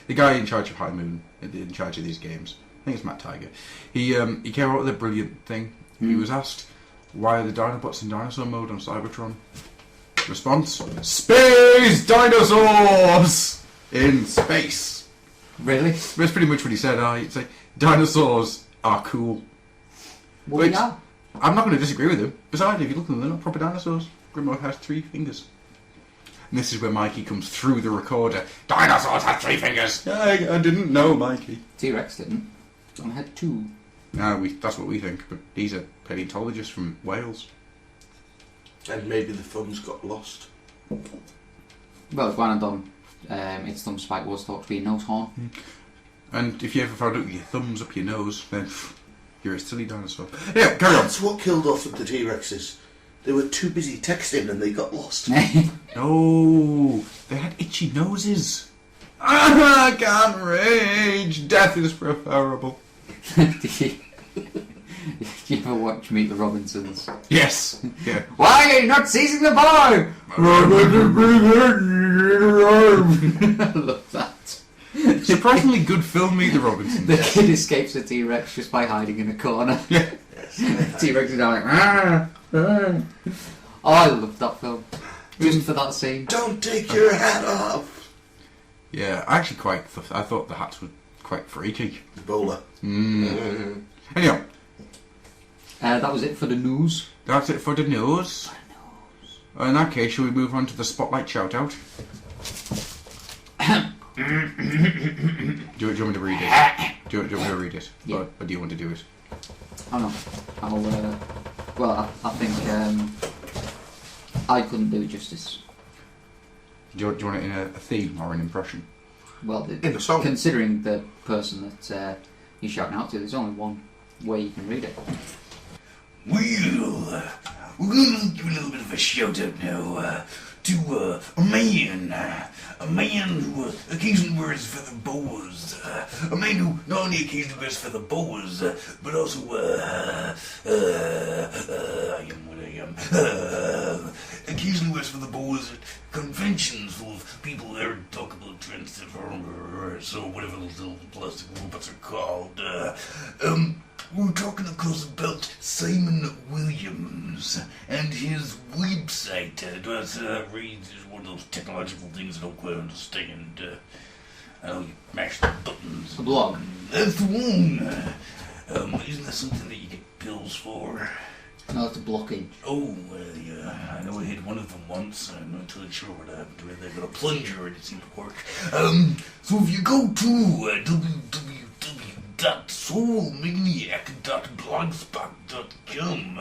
The guy in charge of High Moon, in charge of these games, I think it's Matt Tiger, he came out with a brilliant thing. He was asked, why are the Dinobots in dinosaur mode on Cybertron? Response, space dinosaurs! In space. Really? That's pretty much what he said. He'd say, dinosaurs are cool. Well, Which- yeah. I'm not going to disagree with him. Besides, if you look at them, they're not proper dinosaurs. Grimlock has 3 fingers. And this is where Mikey comes through the recorder. Dinosaurs have 3 fingers! I didn't know, Mikey. T-Rex didn't. I had 2. No, that's what we think, but he's a paleontologist from Wales. And maybe the thumbs got lost. Well, it's one and done. Its thumb spike was thought to be a nose horn. And if you ever found out with your thumbs up your nose, then you're a silly dinosaur. Yeah, carry on. That's what killed off the T-Rexes. They were too busy texting and they got lost. No, they had itchy noses. I can't rage. Death is preferable. Did you ever watch Meet the Robinsons? Yes. Yeah. Why are you not seizing the boy? I love that. Surprisingly good film, Meet the Robinsons. The kid escapes a T-Rex just by hiding in a corner. Yeah. T-Rex is like, "Ah, ah." Oh, I love that film. Just for that scene. Don't take your hat off! Yeah, I actually I thought the hats were quite freaky. Bowler. Anyhow, That was it for the news. that's it for the news. In that case, shall we move on to the spotlight shout-out? Do you want me to read it? Do you want me to read it? Yeah. Or do you want to do it? I don't know. I think I couldn't do it justice. Do you want it in a theme or an impression? Well, In a song. considering the person that you're shouting out to, there's only one way you can read it. Well, we're going to give a little bit of a shout out now to a man who occasionally wears feather boas, a man who not only occasionally wears feather boas, but also I am what I am. Occasionally wears feather boas at conventions full of people there to talk about Transformers or whatever those little plastic robots are called. We're talking, of course, about Simon Williams and his website. Reads is one of those technological things I don't quite understand. I know you mash the buttons. A blog. That's the one. Isn't that something that you get pills for? No, it's a blockage. Oh, well, yeah. I know I hit one of them once. I'm not entirely sure what happened to it. They got a plunger and it seemed to work. So if you go to www.soulmaniac.blogspot.com,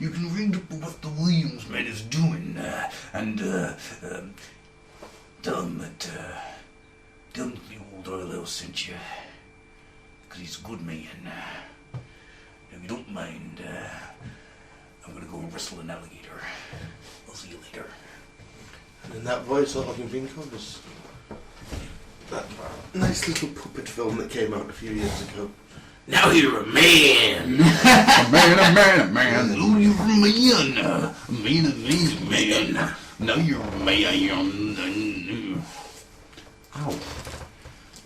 you can read up what the Williams man is doing, and tell him that the old Oilo sent you, because he's a good man. If you don't mind, I'm gonna go wrestle an alligator. I'll see you later. And in that voice, all I can think of is that nice little puppet film that came out a few years ago. Now you're a man. A man. Oh, you're a man. Now you're a man. Ow.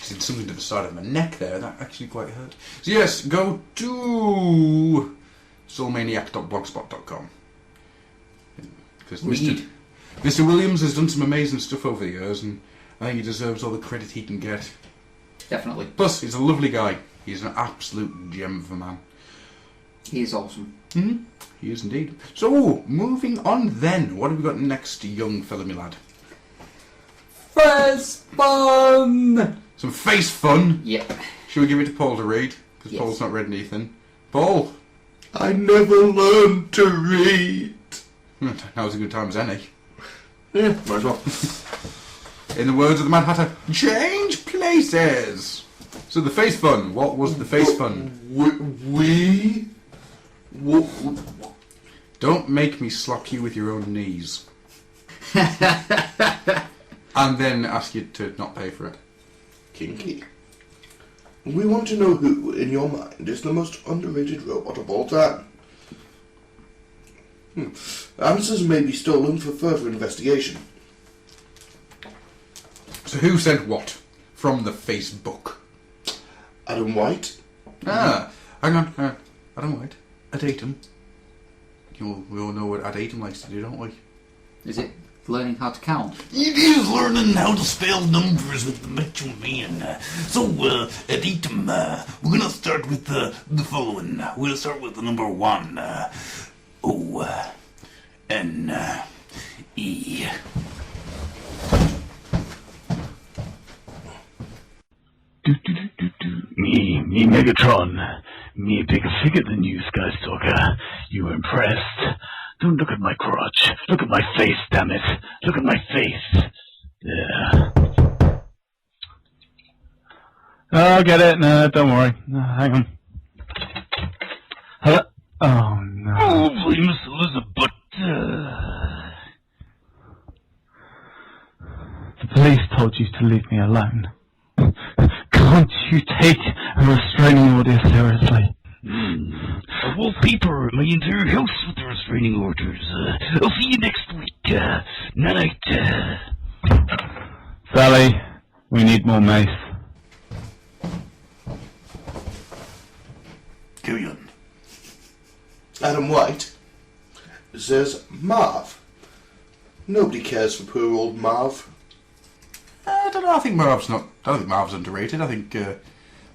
Did something to the side of my neck there. That actually quite hurt. So yes, go to soulmaniac.blogspot.com. Because Mr. Williams has done some amazing stuff over the years, and I think he deserves all the credit he can get. Definitely. Plus, he's a lovely guy. He's an absolute gem of a man. He is awesome. Mm-hmm. He is indeed. So, moving on then. What have we got next, young fella, me lad? Face fun! Some face fun? Yep. Shall we give it to Paul to read? Because Yes. Paul's not read anything. Paul! I never learned to read. Now's a good time as any. Yeah, might as well. In the words of the Mad Hatter, change places! So the face fun, what was the face fun? Don't make me slap you with your own knees. And then ask you to not pay for it. Kinky. We want to know who, in your mind, is the most underrated robot of all time. Answers may be stolen for further investigation. So who sent what? From the Facebook. Adam White? Ah, hang on. Adam White. Adatum. We all know what Adatum likes to do, don't we? Is it learning how to count? It is learning how to spell numbers with the Mitchell man. So, Adatum, we're gonna start with the following. We're gonna start with the number 1. O-N-E. Me Megatron. Me a bigger figure than you, Sky Stalker. You impressed? Don't look at my crotch. Look at my face, damn it. Look at my face. There. Oh, get it? No, don't worry. No, hang on. Hello? Oh, no. Oh, please, Miss Elizabeth. The police told you to leave me alone. Can't you take a restraining order seriously? I wallpaper my entire house with the restraining orders. I'll see you next week. Night. Sally, we need more mace. Killian. Adam White says Marv. Nobody cares for poor old Marv. I don't know, I think Marv's underrated. I think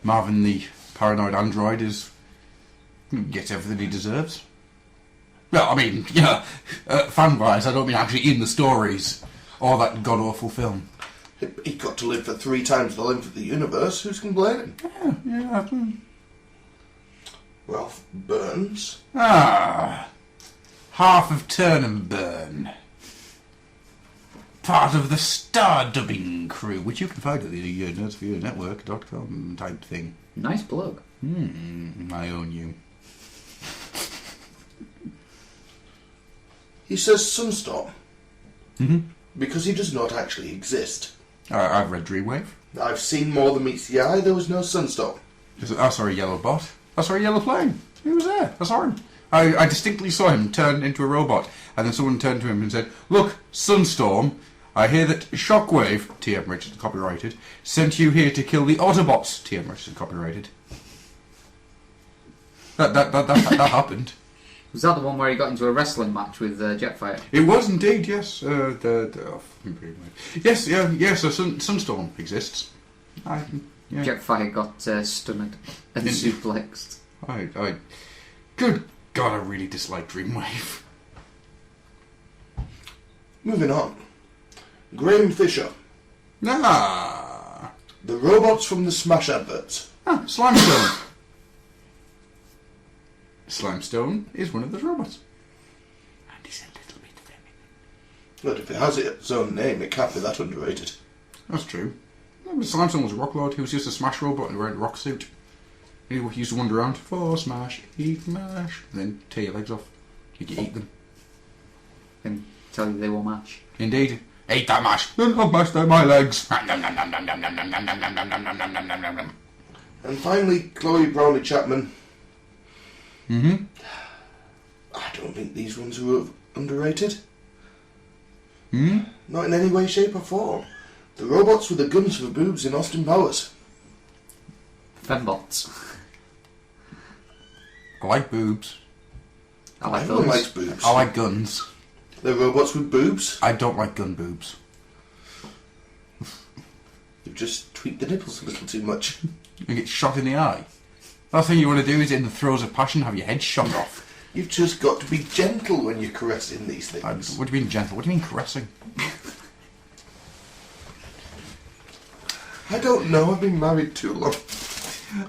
Marvin the paranoid android gets everything he deserves. Well, I mean, fan-wise, I don't mean actually in the stories or that god-awful film. He got to live for 3 times the length of the universe. Who's complaining? Yeah. Ralph Burns. Ah, half of Turn and Burn. Part of the star dubbing crew, which you can find at the nerdsviewernetwork.com type thing. Nice plug. I own you. He says Sunstorm. Mm-hmm. Because he does not actually exist. I've read Dreamwave. I've seen more than meets the eye. There was no Sunstorm. I saw a yellow bot. I saw a yellow plane. He was there. I saw him. I distinctly saw him turn into a robot, and then someone turned to him and said, "Look, Sunstorm, I hear that Shockwave, T.M. Richardson copyrighted, sent you here to kill the Autobots, T.M. Richardson copyrighted." That happened. Was that the one where he got into a wrestling match with Jetfire? It was indeed, yes. Yes. So Sunstorm exists. Jetfire got stunned and suplexed. Good God, I really dislike Dreamwave. Moving on. Graham Fisher. Ah, The robots from the Smash adverts. Slimestone. Slimestone is one of those robots. And he's a little bit feminine. But if it has its own name, it can't be that underrated. That's true. Slimestone was a rock lord. He was just a Smash robot and wearing a rock suit. He used to wander around, for Smash, eat mash, and then tear your legs off. You can eat them. And tell you they will match. Indeed. Eat that mash. Then I'll mash down my legs. And finally, Chloe Brownie Chapman. Mm-hmm. I don't think these ones are underrated. Hmm? Not in any way, shape or form. The robots with the guns for boobs in Austin Powers. Fembots. I like boobs. I like Everyone those. likes boobs. I like guns. They're robots with boobs. I don't like gun boobs. You've just tweaked the nipples a little too much. You get shot in the eye. Last thing you want to do is in the throes of passion have your head shot off. You've just got to be gentle when you're caressing these things. What do you mean gentle? What do you mean caressing? I don't know, I've been married too long.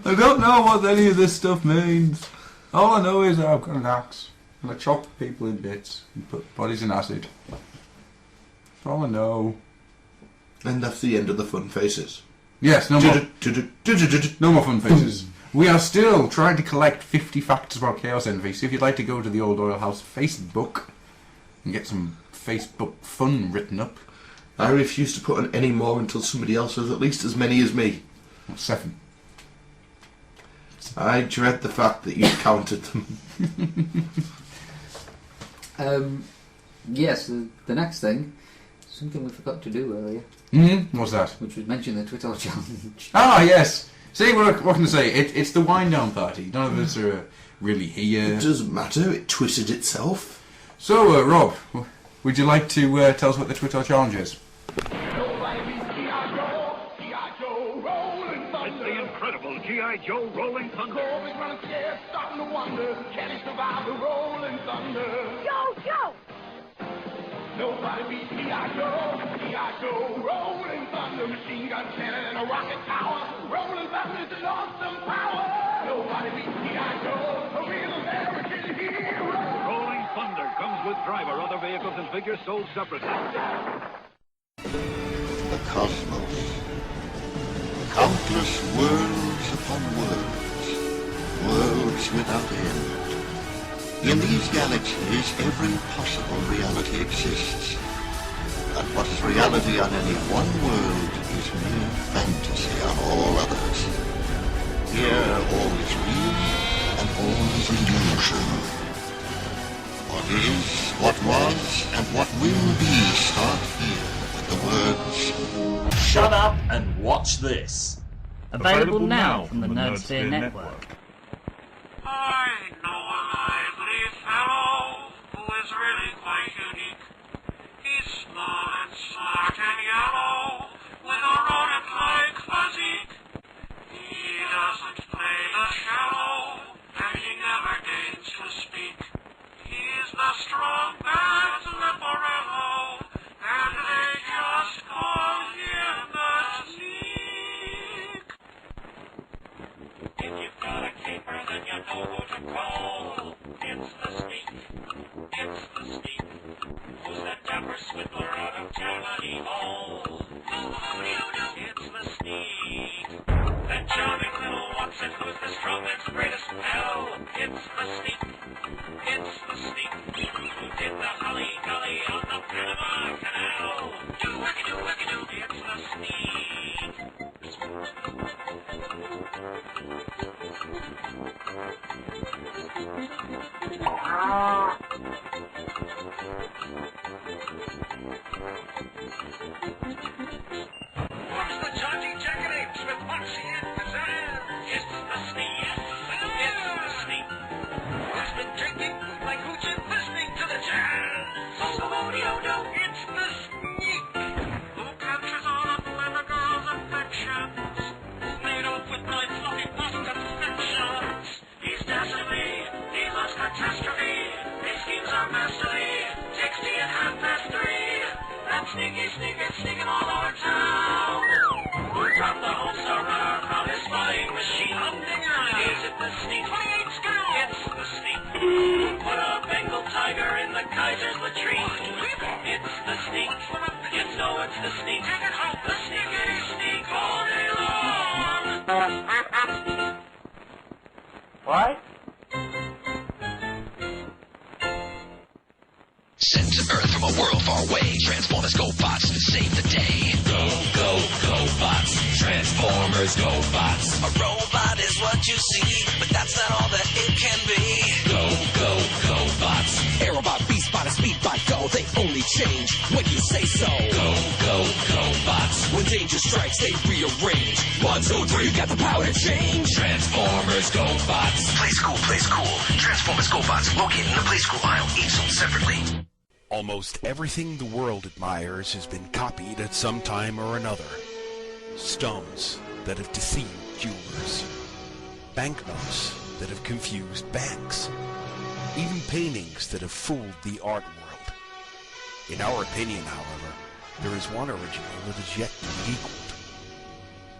I don't know what any of this stuff means. All I know is that I've got an axe and I chop people in bits and put bodies in acid. That's all I know. And that's the end of the fun faces. Yes, no more. No more fun faces. We are still trying to collect 50 facts about Chaos Envy, so if you'd like to go to the Old Oil House Facebook and get some Facebook fun written up. I refuse to put on any more until somebody else has at least as many as me. 7. I dread the fact that you counted them. Yes, the next thing, something we forgot to do earlier, What's that? which was mention the Twitter challenge. Ah, yes. See, what can I say? It's the wind-down party. None of us are really here. It doesn't matter, it twisted itself. So, Rob, would you like to tell us what the Twitter challenge is? It's the incredible G.I. Joe Rolling Thunder. Corey's running scared, starting to wonder, can he survive the Rolling Thunder? Joe! Nobody beats G.I. Joe, G.I. Joe, Rolling Thunder, machine gun cannon and a rocket tower. Rolling Thunder's an awesome power. Nobody beats G.I. Joe, a real American hero. Rolling Thunder comes with driver, other vehicles, and figures sold separately. The cosmos. Countless worlds upon worlds. Worlds without end. In these galaxies, every possible reality exists. And what is reality on any one world is mere fantasy on all others. Here, all is real and all is illusion. What is, what was, and what will be start here with the words, Shut up and watch this. Available now from the Nerdsphere Network. I know a lively fellow who is really quite unique. He's small and smart and yellow, with a rodent-like physique. He doesn't play the shallow, and he never deigns to speak. He's the strong man's Leporello, and they just call him the Sneak. If you've got a caper, then you know who to call. It's the Sneak. It's the Sneak. Who's that dapper swindler out of Tammany Hall? It's the Sneak. That charming little Watson who's the strongest, greatest pal. It's the Sneak. It's the Sneak. Who did the Holly Gully on the Panama Canal? Do-wicky-do-wicky-do. It's the Sneak. Watch the jaunty jacket apes with Moxie and pizzazz. It's the Sneak. It's the Sneak. Who's been drinking like hoochie, listening to the jazz? So-so-mo-dee-oh-do. It's the Sneak. Who captures all the clever girls' affections? Who's made off with my fluffy misconceptions? He's dastardly. He loves catastrophe. His schemes are masterly. Takes tea at 3:30. That sneaky sneak is sneaking all over town. Who dropped the All-Star runner from his flying machine? Is it the Sneak? 28 scale. It's the Sneak. Who put a Bengal tiger in the Kaiser's latrine? It's the Sneak. It's the Sneak. The sneakity sneak all day long. What? Sent to Earth from a world far away, Transformers go bots to save the day. Go, go, go bots, transform Transformers Go Bots. A robot is what you see, but that's not all that it can be. Go, go, go Bots. Aerobot, Beastbot, and Speedbot Go. They only change when you say so. Go, go, go Bots. When danger strikes, they rearrange. 1, 2, 3, got the power to change. Transformers Go Bots. Play school, play school. Transformers Go Bots located in the play school aisle, each sold separately. Almost everything the world admires has been copied at some time or another. Stones that have deceived jewelers. Banknotes that have confused banks. Even paintings that have fooled the art world. In our opinion, however, there is one original that is yet to be equaled.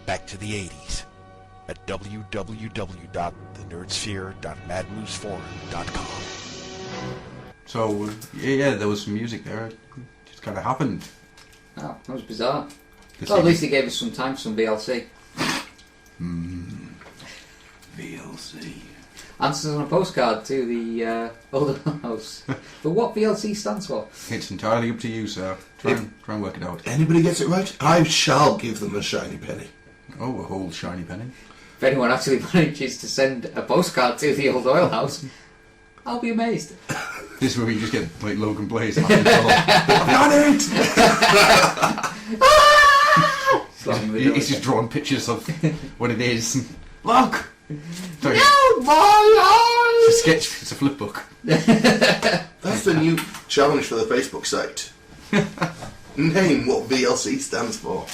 Back to the 80s at www.thenerdsphere.madmooseforum.com. So, yeah, there was some music there. It just kind of happened. Oh, that was bizarre. Well, at least he gave us some time for some VLC. VLC. Answers on a postcard to the older house. But what VLC stands for? It's entirely up to you, sir. Try and work it out. Anybody gets it right, I shall give them a shiny penny. Oh, a whole shiny penny. If anyone actually manages to send a postcard to the old oil house, I'll be amazed. This is where we just get like Logan Blaze. I've got it! He's just drawing pictures of what it is. Look! Sorry. No, my It's a sketch, it's a flip book. That's the new challenge for the Facebook site. Name what VLC stands for.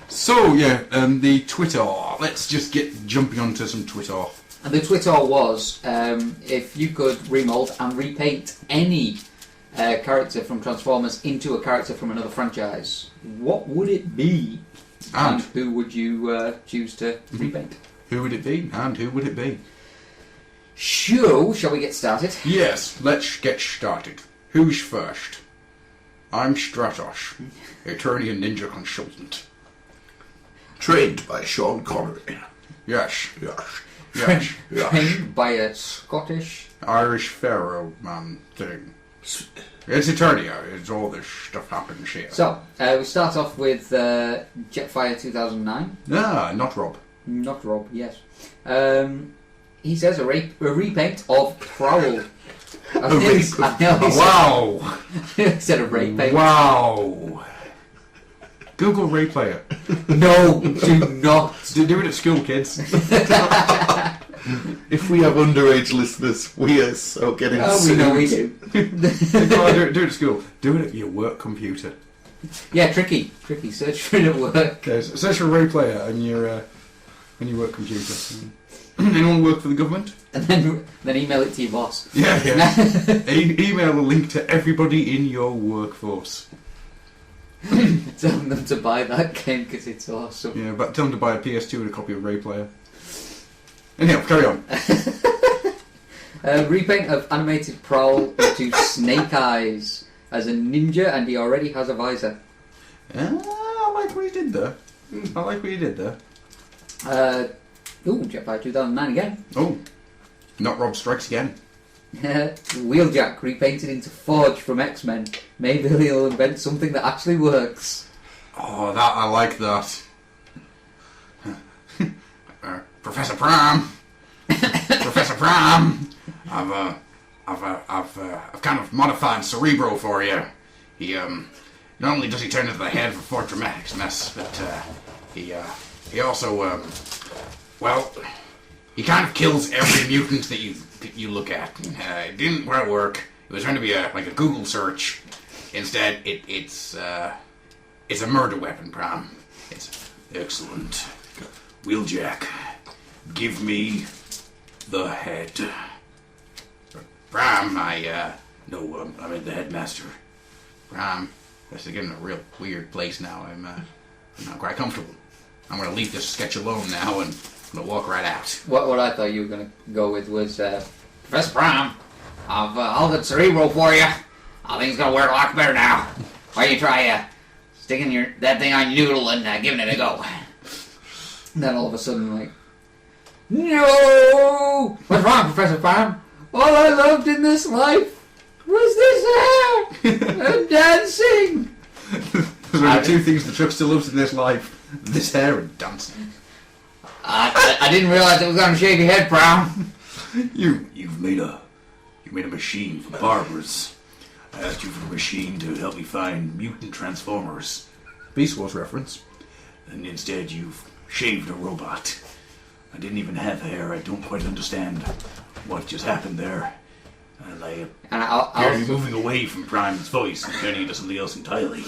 So, yeah, the Twitter. Let's just get jumping onto some Twitter. And the Twitter was, if you could remold and repaint any character from Transformers into a character from another franchise, what would it be? And who would you choose to repaint? Who would it be? And who would it be? Shall we get started? Yes, let's get started. Who's first? I'm Stratos, attorney and ninja consultant. Trained by Sean Connery. Yes. Yes. Yes. Trained by a Scottish... Irish Pharaoh man thing. It's Eternia. It's all this stuff happens here. So, we start off with Jetfire 2009. Ah, not Rob. Not Rob, yes. He says a repaint of Prowl. Wow! Instead of repaint. Wow! Google Ray Player. No, do not. Do it at school, kids. If we have underage listeners, we are so getting sued. We know we do. Do it at school. Do it at your work computer. Yeah, tricky. Search for it at work. Okay, so search for Ray Player on your work computer. Anyone work for the government? And then email it to your boss. Yeah. Email a link to everybody in your workforce. Tell them to buy that game because it's awesome. Yeah, but tell them to buy a PS2 and a copy of Ray Player. Anyhow, carry on. Repaint of animated Prowl to Snake Eyes as a ninja, and he already has a visor. I like what he did there. Jetfire 2009 again. Oh, not Rob Strikes Again. Wheeljack repainted into Forge from X-Men. Maybe he'll invent something that actually works. Oh, I like that. Professor Prime. Professor Prime. I've kind of modified Cerebro for you. He not only does he turn into the head for Fort Dramatics mess, but he also he kind of kills every mutant that you look at. It didn't quite work. It was trying to be a Google search. Instead, it's a murder weapon, Prime. It's excellent. Wheeljack, give me the head. Prime, I'm the headmaster. Prime, this is getting a real weird place now. I'm not quite comfortable. I'm going to leave this sketch alone now and I'm going to walk right out. What I thought you were going to go with was, Professor Prime, I've altered Cerebro for you. I think it's going to work a lot better now. Why don't you try sticking that thing on your noodle and giving it a go? And then all of a sudden, no! What's wrong, Professor Prime? All I loved in this life was this hair and dancing. Those are the two things the Chuckster loves in this life. This hair and dancing. I didn't realise it was going to shave your head, Brown. You've made a machine for barbers. I asked you for a machine to help me find mutant transformers. Beast Wars reference. And instead you've shaved a robot. I didn't even have hair. I don't quite understand what just happened there. You're moving away from Prime's voice and turning into something else entirely.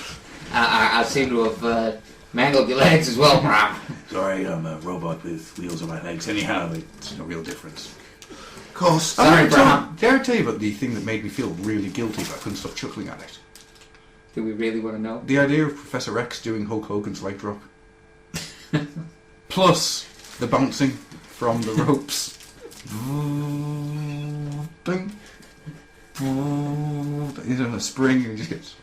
I seem to have mangled your legs as well, Prime. Sorry, I'm a robot with wheels on my legs. Anyhow, it's no real difference. Of course. Sorry, Brown. Dare I tell you about the thing that made me feel really guilty, but I couldn't stop chuckling at it? Do we really want to know? The idea of Professor X doing Hulk Hogan's leg drop. Plus the bouncing from the ropes. He's on a spring and he just gets...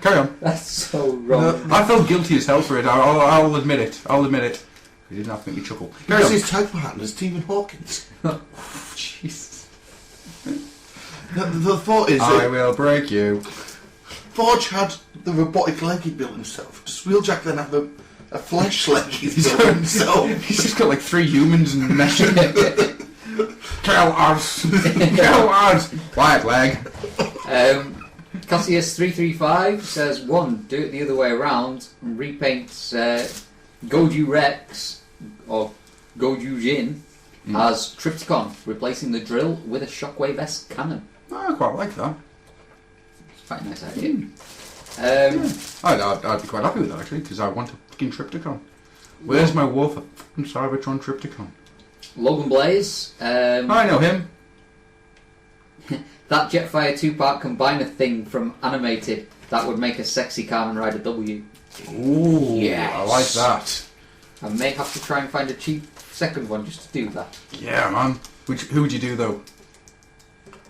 Carry on. That's so wrong. No, I felt guilty as hell for it. I'll admit it. You didn't have to make me chuckle. Because his tag partner is Stephen Hawkins. Jesus. The thought is... I will break you. Forge had the robotic leg he built himself. Does Wheeljack then have a flesh leg he's built himself? He's just got like 3 humans and meshing it. Tell us. Tell us. Quiet leg. Cassius335 says, 1, do it the other way around and repaints Goju Rex or Goju Jin as Tripticon, replacing the drill with a Shockwave-esque cannon. I quite like that. It's quite a nice idea. I'd be quite happy with that actually, because I want a fucking Tripticon. Where's my war for fucking Cybertron Tripticon? Logan Blaze. I know him. That Jetfire 2-part combiner thing from Animated, that would make a sexy Kamen Rider W. Ooh, yes. I like that. I may have to try and find a cheap second one just to do that. Yeah, man. Who would you do though?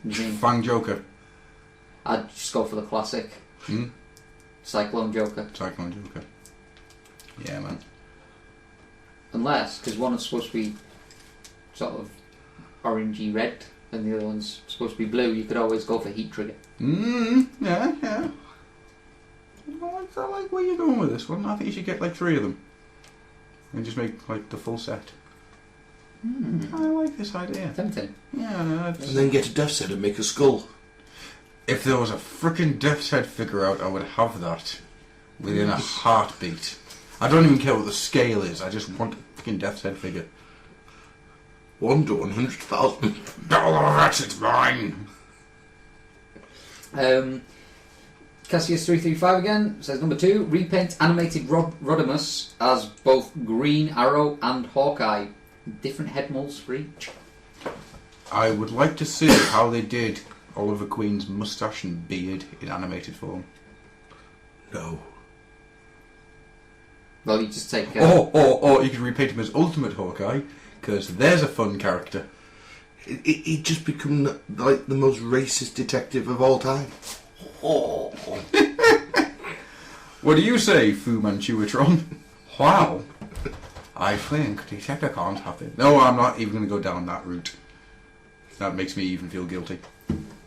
Fang Joker. I'd just go for the classic. Cyclone Joker. Cyclone Joker. Yeah, man. Unless, because one is supposed to be sort of orangey red and the other one's supposed to be blue, you could always go for Heat Trigger. Yeah. I like where you're going with this one. I think you should get like 3 of them. And just make like the full set. I like this idea. Tempting. Yeah. And then get a Death's Head and make a skull. If there was a frickin' Death's Head figure out, I would have that within a heartbeat. I don't even care what the scale is, I just want a frickin' Death's Head figure. 1 to 100,000. It's mine! Cassius335 again says number 2, repaint animated Rodimus as both Green Arrow and Hawkeye. Different head molds for each. I would like to see how they did Oliver Queen's moustache and beard in animated form. No. Well, you just take... Or you could repaint him as Ultimate Hawkeye, because there's a fun character. He'd just become like the most racist detective of all time. What do you say, Fu Manchuatron? Wow. I think Decepticons have it. No, I'm not even going to go down that route. That makes me even feel guilty.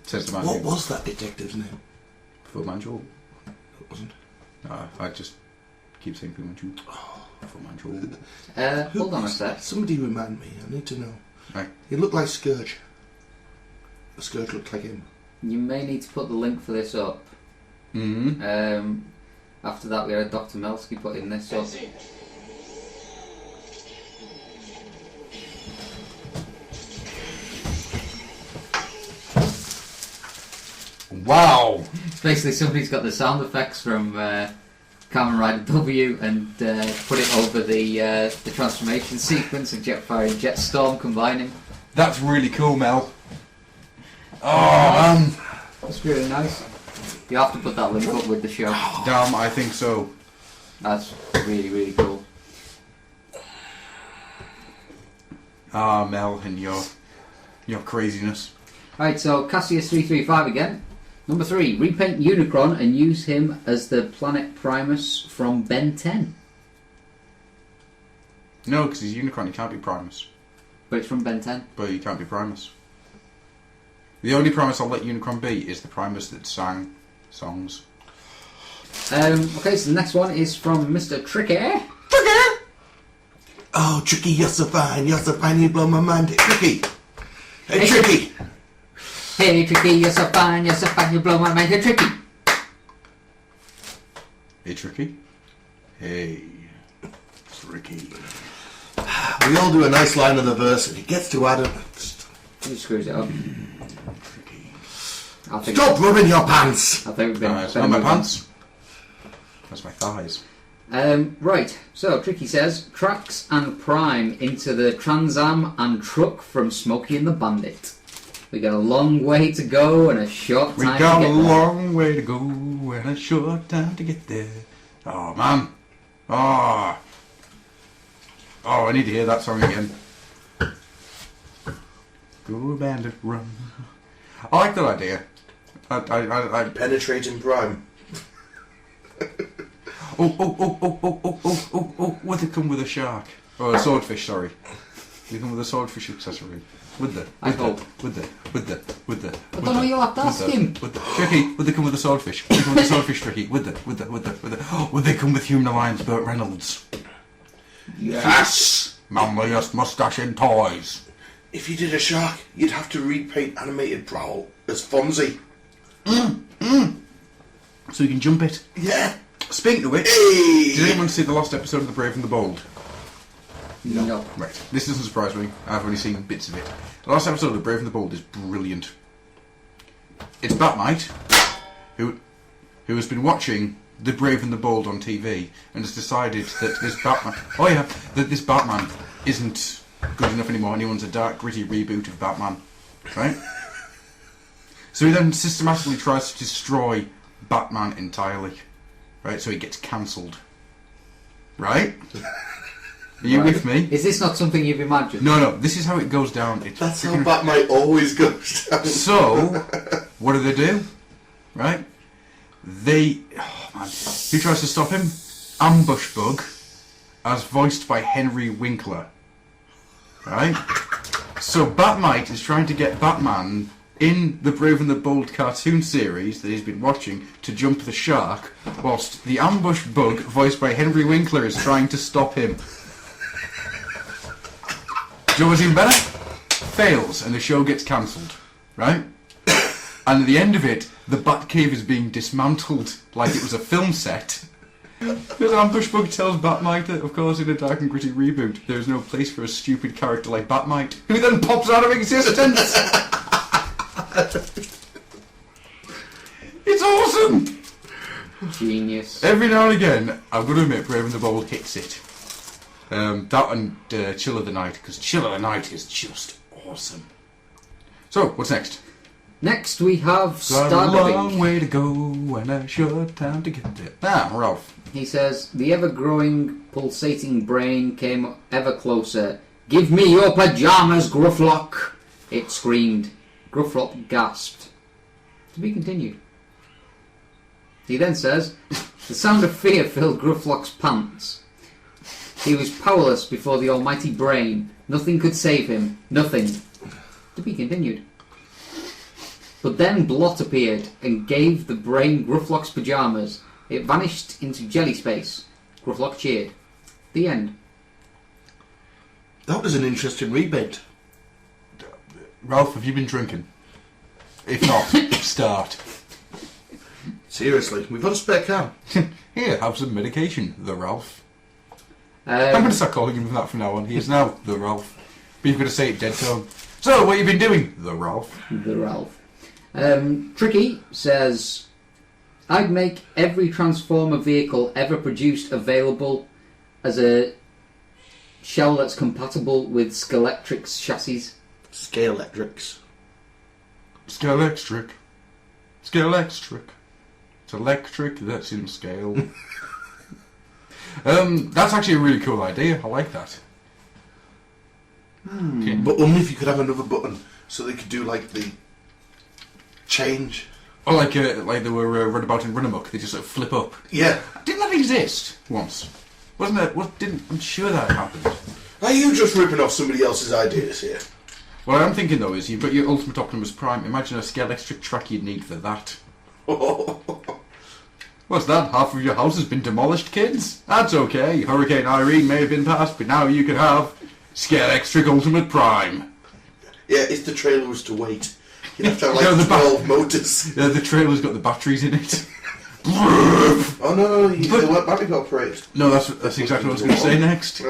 Says the man. What was that detective's name? Fu Manchu. It wasn't. I just keep saying Fu Manchu. Fu Manchu. Hold on a sec. Somebody remind me. I need to know. Right. He looked like Scourge. The Scourge looked like him. You may need to put the link for this up. After that, we had Dr. Melsky putting this up. Wow! Basically, somebody's got the sound effects from Kamen Rider W and put it over the transformation sequence of Jetfire and Jetstorm combining. That's really cool, Mel. Oh, man. That's really nice. You have to put that link up with the show. Damn, I think so. That's really, really cool. Mel, and your craziness. Right, so Cassius335 again. Number 3, repaint Unicron and use him as the planet Primus from Ben 10. No, because he's Unicron, he can't be Primus. But it's from Ben 10. But he can't be Primus. The only Primus I'll let Unicron be is the Primus that sang songs. Okay, so the next one is from Mr. Tricky. Oh, Tricky, you're so fine, you blow my mind. Hey, Tricky! Hey, Tricky! Hey, Tricky, you're so fine, you blow my mind. Hey, Tricky! Hey, Tricky. Hey, Tricky. We all do a nice line of the verse, and he gets to Adam. He screws it up. Stop rubbing your pants! I think we've been... It's not my pants. That's my thighs. Right, so Tricky says, tracks and prime into the Trans Am and truck from Smokey and the Bandit. We got a long way to go and a short time to get there. We got a long way to go and a short time to get there. Oh, man. Oh, I need to hear that song again. Go Bandit, run. I like that idea. I penetrating prime. Would they come with a shark? Or a swordfish, sorry. They come with a swordfish accessory. Would they? I hope. Would they? I don't know, you'll have to ask him. Tricky, would they come with a swordfish? Would they come with a swordfish, Tricky? Would they? Would they come with Human Alliance Burt Reynolds? Yes! Manliest moustache in toys. If you did a shark, you'd have to repaint animated Prowl as Fonzie. So you can jump it? Yeah. Speaking of which, hey! Did anyone see the last episode of The Brave and the Bold? No. Right. This doesn't surprise me. I've only seen bits of it. The last episode of The Brave and the Bold is brilliant. It's Batmite, who has been watching The Brave and the Bold on TV and has decided that this Batman... Oh yeah, that this Batman isn't good enough anymore and he wants a dark, gritty reboot of Batman. Right? So he then systematically tries to destroy Batman entirely. Right? So he gets cancelled. Right? Are you with me? Is this not something you've imagined? No. This is how it goes down. That's how Batman always goes down. So, what do? Right? Oh man. Who tries to stop him? Ambush Bug, as voiced by Henry Winkler. Right? So Batmite is trying to get Batman in the Brave and the Bold cartoon series that he's been watching to jump the shark, whilst the Ambush Bug, voiced by Henry Winkler, is trying to stop him. Do you know what's even better? Fails, and the show gets cancelled. Right? And at the end of it, the Batcave is being dismantled like it was a film set. Because Ambush Bug tells Batmite that, of course, in a dark and gritty reboot, there is no place for a stupid character like Batmite, who then pops out of existence! It's awesome! Genius. Every now and again, I've got to admit, Brave and the Bold hits it. That and Chill of the Night, because Chill of the Night is just awesome. So, what's next? Next we have Got a long Starbuck. way to go and a short time to get there. Ah, Ralph. He says, the ever-growing, pulsating brain came ever closer. Give me your pyjamas, Grufflock! It screamed. Grufflock gasped. To be continued. He then says, the sound of fear filled Grufflock's pants. He was powerless before the almighty brain. Nothing could save him. Nothing. To be continued. But then Blot appeared and gave the brain Grufflock's pyjamas. It vanished into jelly space. Grufflock cheered. The end. That was an interesting rebate. Ralph, have you been drinking? If not, start. Seriously, we've got a spare can. Here, have some medication, the Ralph. I'm going to start calling him that from now on. He is now the Ralph. But you've got to say it dead tone. So, what have you been doing, the Ralph? The Ralph. Tricky says, I'd make every Transformer vehicle ever produced available as a shell that's compatible with Scalextric's chassis. Scalextrics. Scalextric. Scalextric. It's electric that's in scale. That's actually a really cool idea. I like that. Okay. But only if you could have another button, so they could do like the change. Oh, like they were run about in Runamuck. They just sort of flip up. Yeah. Didn't that exist once? Wasn't it? I'm sure that happened. Are you just ripping off somebody else's ideas here? What I'm thinking though is you've got your Ultimate Optimus Prime. Imagine a Scalextric track you'd need for that. What's that? Half of your house has been demolished, kids? That's okay. Hurricane Irene may have been passed, but now you can have Scare Extra Ultimate Prime. Yeah, if the trailer was to wait, you'd have to have like 12 motors. Yeah, the trailer's got the batteries in it. Oh no, they weren't battery operated. No, that's exactly what I was going to say next.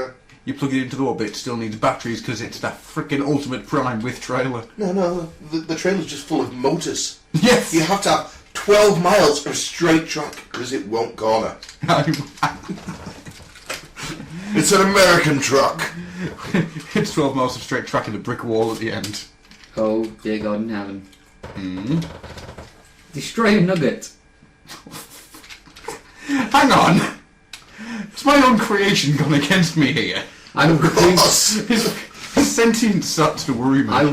You plug it into the wall, but it still needs batteries because it's that freaking Ultimate Prime with trailer. No, the trailer's just full of motors. Yes! You have to have 12 miles of straight track because it won't corner. It's an American truck. It's 12 miles of straight track and a brick wall at the end. Oh, dear God in heaven. Mm. Destroy a nugget. Hang on! It's my own creation gone against me here. His sentience starts to worry me. I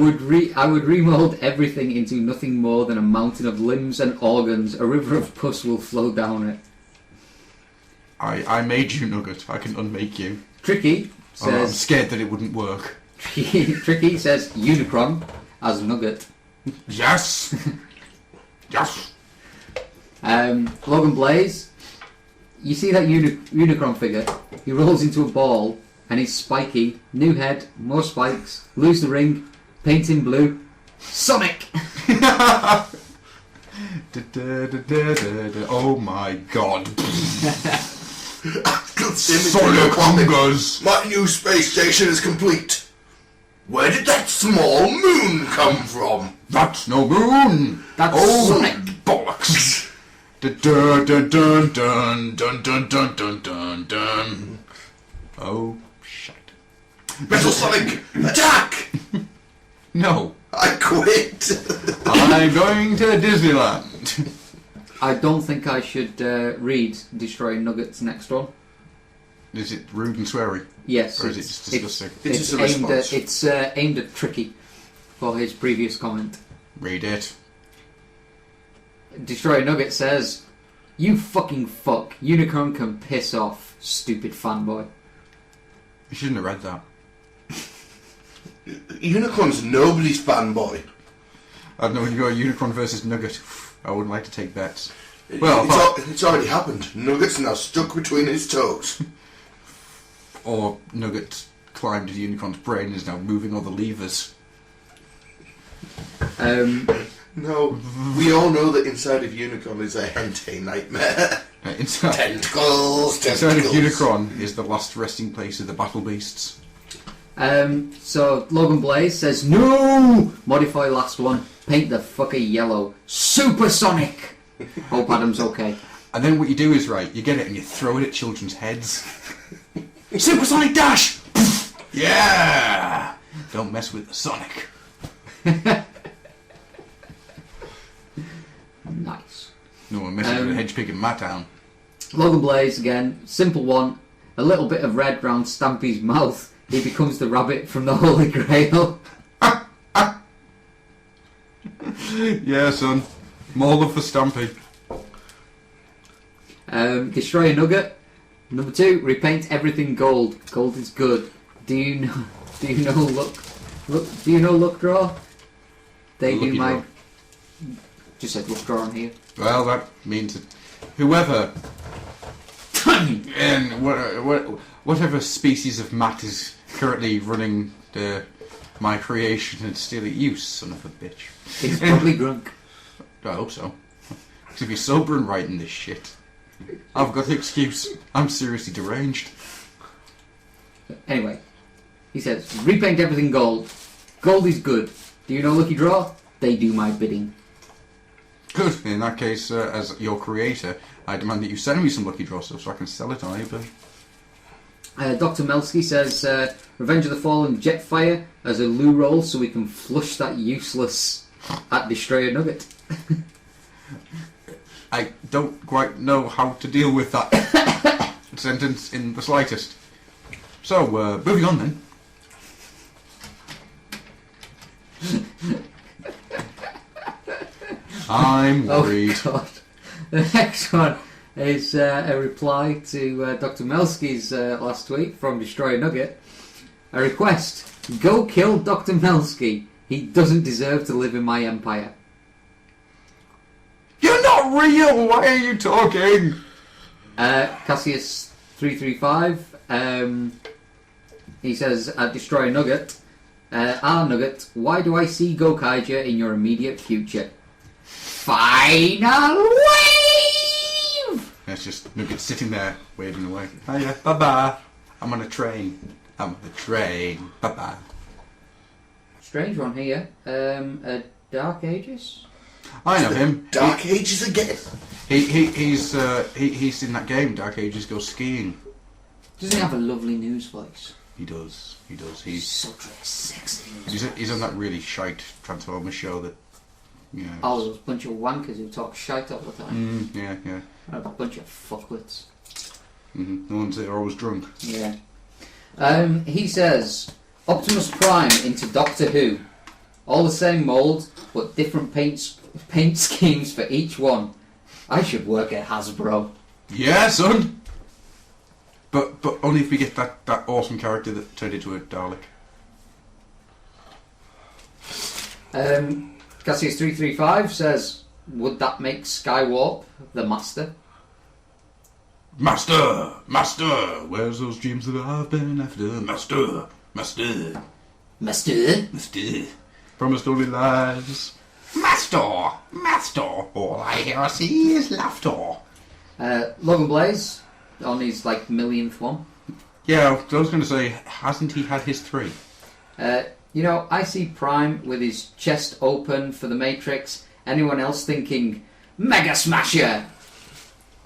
would remold everything into nothing more than a mountain of limbs and organs. A river of pus will flow down it. I made you, Nugget. I can unmake you. Tricky says... I'm scared that it wouldn't work. Tricky says Unicron as Nugget. Yes! Yes! Logan Blaze, you see that Unicron figure? He rolls into a ball and he's spiky. New head, more spikes. Lose the ring, paint him blue. Sonic! Oh my God. Sonic Hungers! My new space station is complete. Where did that small moon come from? That's no moon! That's Sonic! Bollocks! Dun dun dun dun dun dun dun dun dun dun. Oh shit! Metal Sonic, attack! No, I quit. I'm going to Disneyland. I don't think I should read Destroy Nugget's next one. Is it rude and sweary? Yes. Or is it just disgusting? It's aimed at Tricky for his previous comment. Read it. Destroy Nugget says, "You fucking fuck. Unicorn can piss off, stupid fanboy." You shouldn't have read that. Unicorn's nobody's fanboy. I don't know, when you go Unicorn versus Nugget, I wouldn't like to take bets. It's already happened. Nugget's now stuck between his toes. Or Nugget climbed into Unicorn's brain and is now moving all the levers. No, we all know that inside of Unicorn is a hentai nightmare. Tentacles. Inside of Unicorn is the last resting place of the battle beasts. So Logan Blaze says, "No! Modify last one. Paint the fucker yellow. Supersonic!" Hope Adam's okay. And then what you do is, right, you get it and you throw it at children's heads. Supersonic dash! Yeah! Don't mess with the Sonic. Nice. No one messes with a hedge pig in my town. Logan Blaze again, simple one. A little bit of red round Stampy's mouth. He becomes the rabbit from the Holy Grail. Yeah, son. More love for Stampy. Destroy a Nugget. Number 2, repaint everything gold. Gold is good. Do you know look draw? They Lucky do my draw. Just said look draw on here. Well, that means that whoever and whatever species of Matt is currently running my creation and stealing you, son of a bitch. It's probably drunk. I hope so. Because if you're sober and writing this shit, I've got the excuse. I'm seriously deranged. Anyway, he says, repaint everything gold. Gold is good. Do you know Lucky Draw? They do my bidding. Good. In that case, as your creator, I demand that you send me some Lucky Draw stuff so I can sell it on eBay. Dr. Melsky says, Revenge of the Fallen Jetfire as a loo roll so we can flush that useless at Destroy a Nugget. I don't quite know how to deal with that sentence in the slightest. So, moving on then. I'm worried. Oh God. The next one is a reply to Dr. Melsky's last tweet from Destroy a Nugget. A request. Go kill Dr. Melsky. He doesn't deserve to live in my empire. You're not not real! Why are you talking? Cassius 335. He says, destroy a nugget. Nugget, why do I see Gokaiger in your immediate future? Final wave! It's just Nugget sitting there, waving away. Hiya, bye-bye. I'm on a train. Bye-bye. Strange one here. Dark Ages? I know him. Dark Ages again. He's in that game, Dark Ages Go Skiing. Doesn't he have a lovely news voice? He does. He's such a sexy. He's on that really shite Transformers show that, you know. Oh, there's a bunch of wankers who talk shite all the time. Yeah. A bunch of fuckwits. The ones that are always drunk. Yeah. He says, Optimus Prime into Doctor Who. All the same mould, but different paint schemes for each one. I should work at Hasbro. Yeah, son. But only if we get that awesome character that turned into a Dalek. Cassius 335 says, would that make Skywarp the Master? Master! Where's those dreams that I've been after? Master! Promised only lies. Master! All I hear or see is laughter. Logan Blaze on his millionth one. Yeah, I was going to say, hasn't he had his 3? I see Prime with his chest open for the Matrix. Anyone else thinking, Mega Smasher?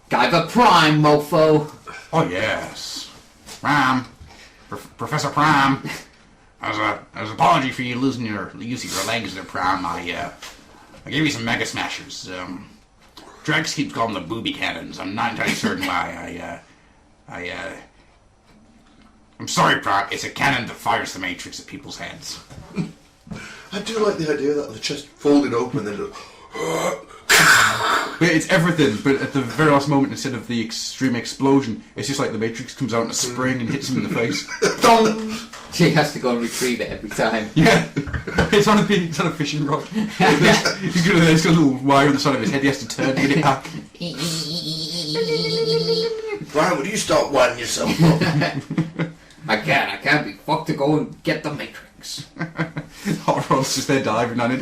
Guyver Prime, mofo. Oh yes, Prime, Professor Prime. As an apology for you losing your legs there, Prime, I gave you some Mega Smashers. Drex keeps calling them the booby cannons. I'm not entirely certain why. I'm sorry, Prime. It's a cannon that fires the Matrix at people's heads. I do like the idea that the chest folded open and then But it's everything, but at the very last moment, instead of the extreme explosion, it's just like the Matrix comes out in a spring and hits him in the face. Dong! She has to go and retrieve it every time. Yeah! It's on a fishing rod. He's got a little wire on the side of his head, he has to turn to get it back. Brian, would you stop winding yourself up? I can't be fucked to go and get the Matrix. Hot Rod's just there diving on it.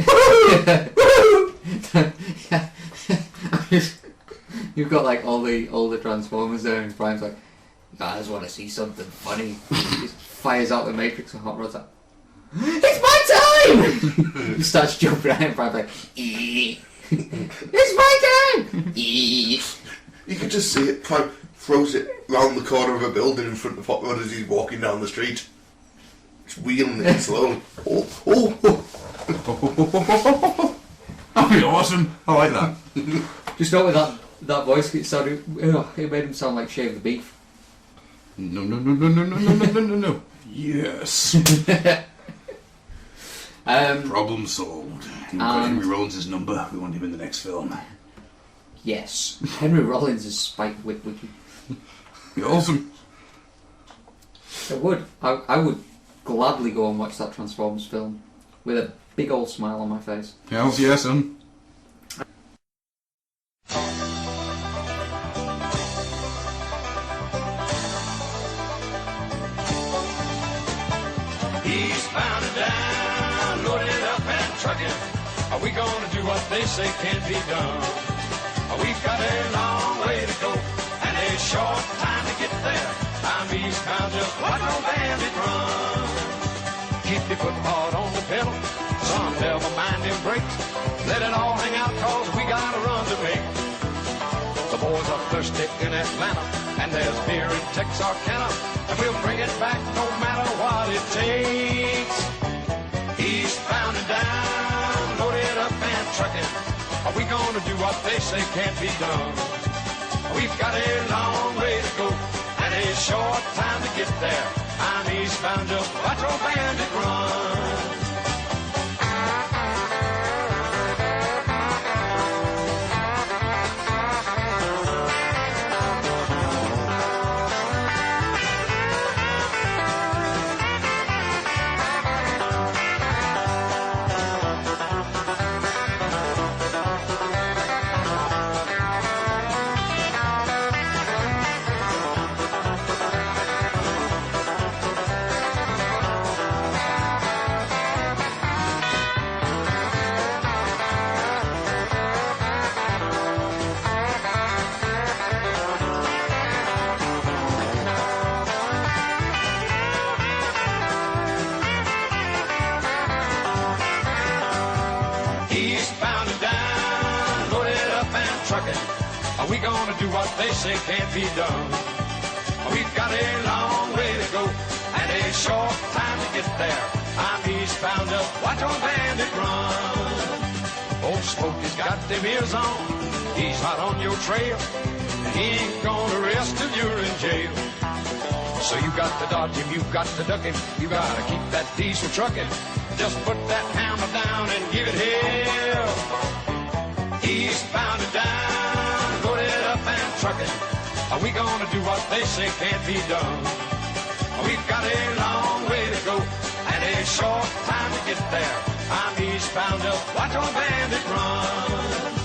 You've got all the Transformers there, and Prime's like, you guys want to see something funny? He just fires out the Matrix, and Hot Rod's like, it's my time! He starts jumping around, and Prime's like, it's my time! You can just see it. Prime throws it round the corner of a building in front of Hot Rod as he's walking down the street. Just wheeling it slowly. Oh. That'd be awesome. I like that. Just not with that voice. It made him sound like Shave the Beef. No. Yes. Problem solved. We've got Henry Rollins' number. We want him in the next film. Yes. Henry Rollins is Spike Witwicky. Be awesome. I would. I would gladly go and watch that Transformers film with a big old smile on my face. Hells yeah, son. Eastbound and down, loaded up and trucking. Are we gonna do what they say can't be done? We've got a long way to go and a short time to get there. I'm eastbound, just watch no bandit run. Keep your foot hard on the pedal, son, never mind them brakes. Let it all hang out, cause we got a run to make. The boys are thirsty in Atlanta, and there's beer in Texarkana, and we'll bring it back no matter what it takes. Eastbound and down, loaded up and trucking. Are we gonna do what they say can't be done? We've got a long way to go and a short time to get there. I'm eastbound, just watch old bandit run. gonna do what they say can't be done? We've got a long way to go and a short time to get there. I'm eastbound up, watch our bandit run. Old Smokey's got them ears on, he's hot on your trail. He ain't gonna rest till you're in jail. So you got to dodge him, you got to duck him, you gotta keep that diesel trucking. Just put that hammer down and give it hell. Eastbound and down, load it up and truck it. Are we gonna do what they say can't be done? We've got a long way to go and a short time to get there. I'm eastbound up, watch our bandit run.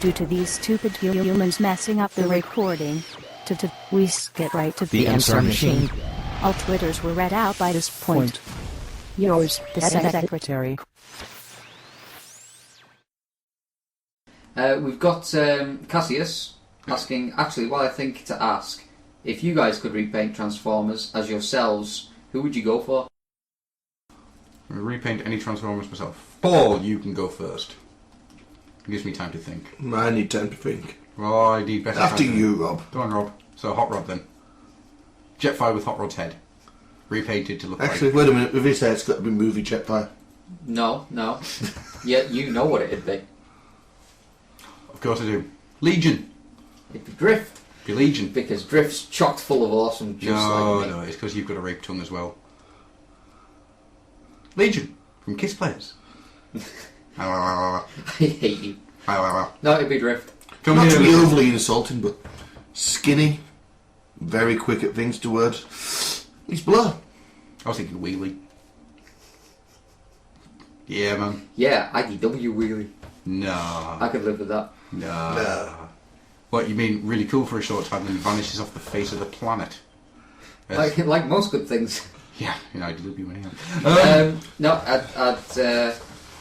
Due to these stupid humans messing up the recording, we get right to the answer machine. All Twitters were read out by this point. Yours, the secretary. We've got Cassius asking, actually, what I think to ask, if you guys could repaint Transformers as yourselves, who would you go for? Repaint any Transformers myself. Paul, you can go first. It gives me time to think. I need time to think. Well, I need better After time you, Rob. Go on, Rob. So, Hot Rod then. Jetfire with Hot Rod's head. Repainted to look Actually, like... wait a minute. With his hair, it's got to be movie Jetfire. No. Yeah, you know what it'd be. Of course I do. Legion. It'd be Griff. Be Legion. Because Griff's chocked full of awesome, just like me. No, it's because you've got a rape tongue as well. Legion. From Kiss Players. I hate you. No, it'd be Drift. Not to be overly insulting, but skinny, very quick at things to words. He's Blur. I was thinking Wheelie. Yeah, man. Yeah, IDW Wheelie. No. I could live with that. No. What, you mean really cool for a short time and vanishes off the face of the planet? Like most good things. Yeah, IDW anyhow. No, I'd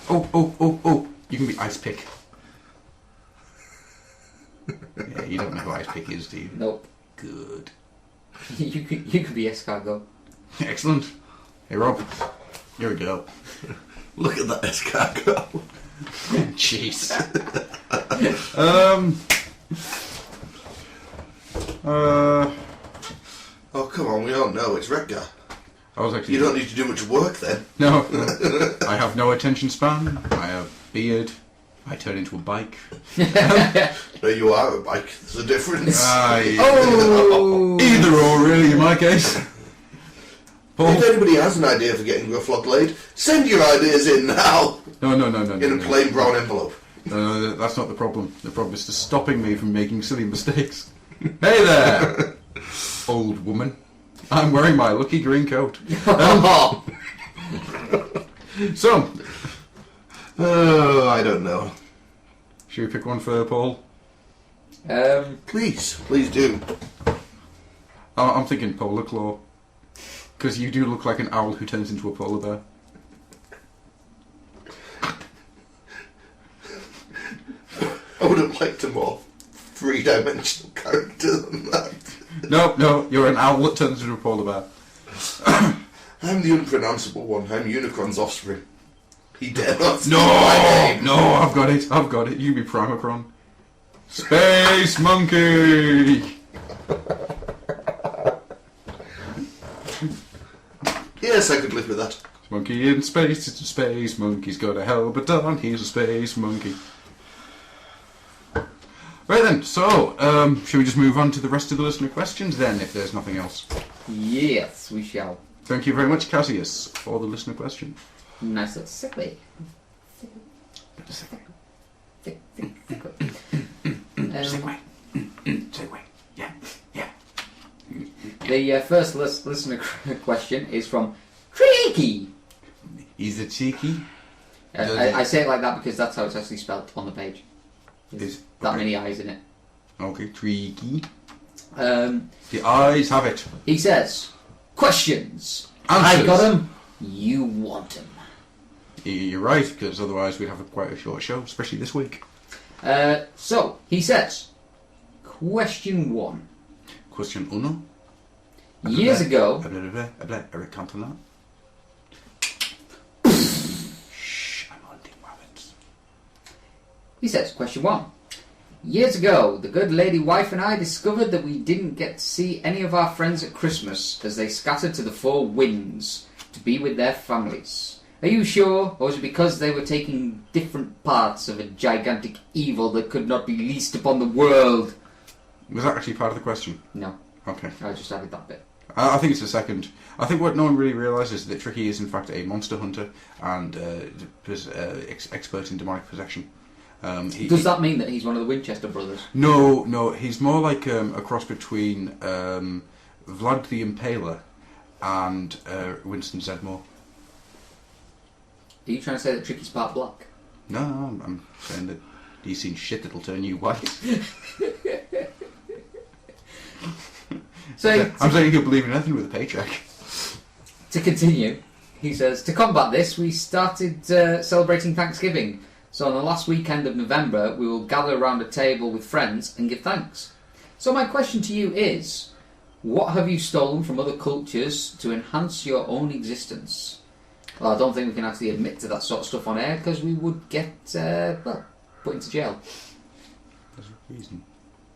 Oh, you can be Ice Pick. Yeah, you don't know who Ice Pick is, do you? Nope. Good. you could be Escargot. Excellent. Hey, Rob. You're a girl. Look at that Escargot. Jeez. Oh, come on, we all know it's Redgar. I was actually... You don't need to do much work then. No. I have no attention span. I have beard. I turn into a bike. No, you are a bike. There's a difference. Oh! Either or, really, in my case. Paul? If anybody has an idea for getting Gruff laid, send your ideas in now. No. In a plain brown envelope. No, that's not the problem. The problem is just stopping me from making silly mistakes. Hey there, old woman. I'm wearing my lucky green coat. So, I don't know. Should we pick one for Paul? Please do. I'm thinking Polar Claw. Because you do look like an owl who turns into a polar bear. I would have liked a more three-dimensional character than that. No, you're an owl that turns into a polar bear. I'm the unpronounceable one. I'm Unicron's offspring. He dare not No, I've got it. You be Primacron. Space Monkey! Yes, I could live with that. Monkey in space, it's a space monkey's got a hell of a ton, he's a space monkey. Right then, so, shall we just move on to the rest of the listener questions then, if there's nothing else? Yes, we shall. Thank you very much, Cassius, for the listener question. Nice little sickly. Segway. Yeah. The first listener question is from Tricky. Is it cheeky? I say it like that because that's how it's actually spelled on the page. There's that many eyes in it. Okay, tricky. The eyes have it. He says, questions. Answers. I got them. You want them. You're right, because otherwise we'd have quite a short show, especially this week. So, he says, question 1. Question uno. Years ago... Can't that. Shh, I'm hunting rabbits. He says, question 1. Years ago, the good lady wife and I discovered that we didn't get to see any of our friends at Christmas as they scattered to the four winds to be with their families. Are you sure, or was it because they were taking different parts of a gigantic evil that could not be leased upon the world? Was that actually part of the question? No. Okay. I just added that bit. I think it's the second. I think what no one really realises is that Tricky is in fact a monster hunter and expert in demonic possession. Does that mean that he's one of the Winchester brothers? No, he's more like a cross between Vlad the Impaler and Winston Zedmore. Are you trying to say that Tricky's part black? No, I'm saying that he's seen shit that'll turn you white. So I'm saying he'll believe in anything with a paycheck. To continue, he says, to combat this, we started celebrating Thanksgiving. So on the last weekend of November, we will gather around a table with friends and give thanks. So my question to you is, what have you stolen from other cultures to enhance your own existence? Well, I don't think we can actually admit to that sort of stuff on air because we would get, put into jail. There's a reason.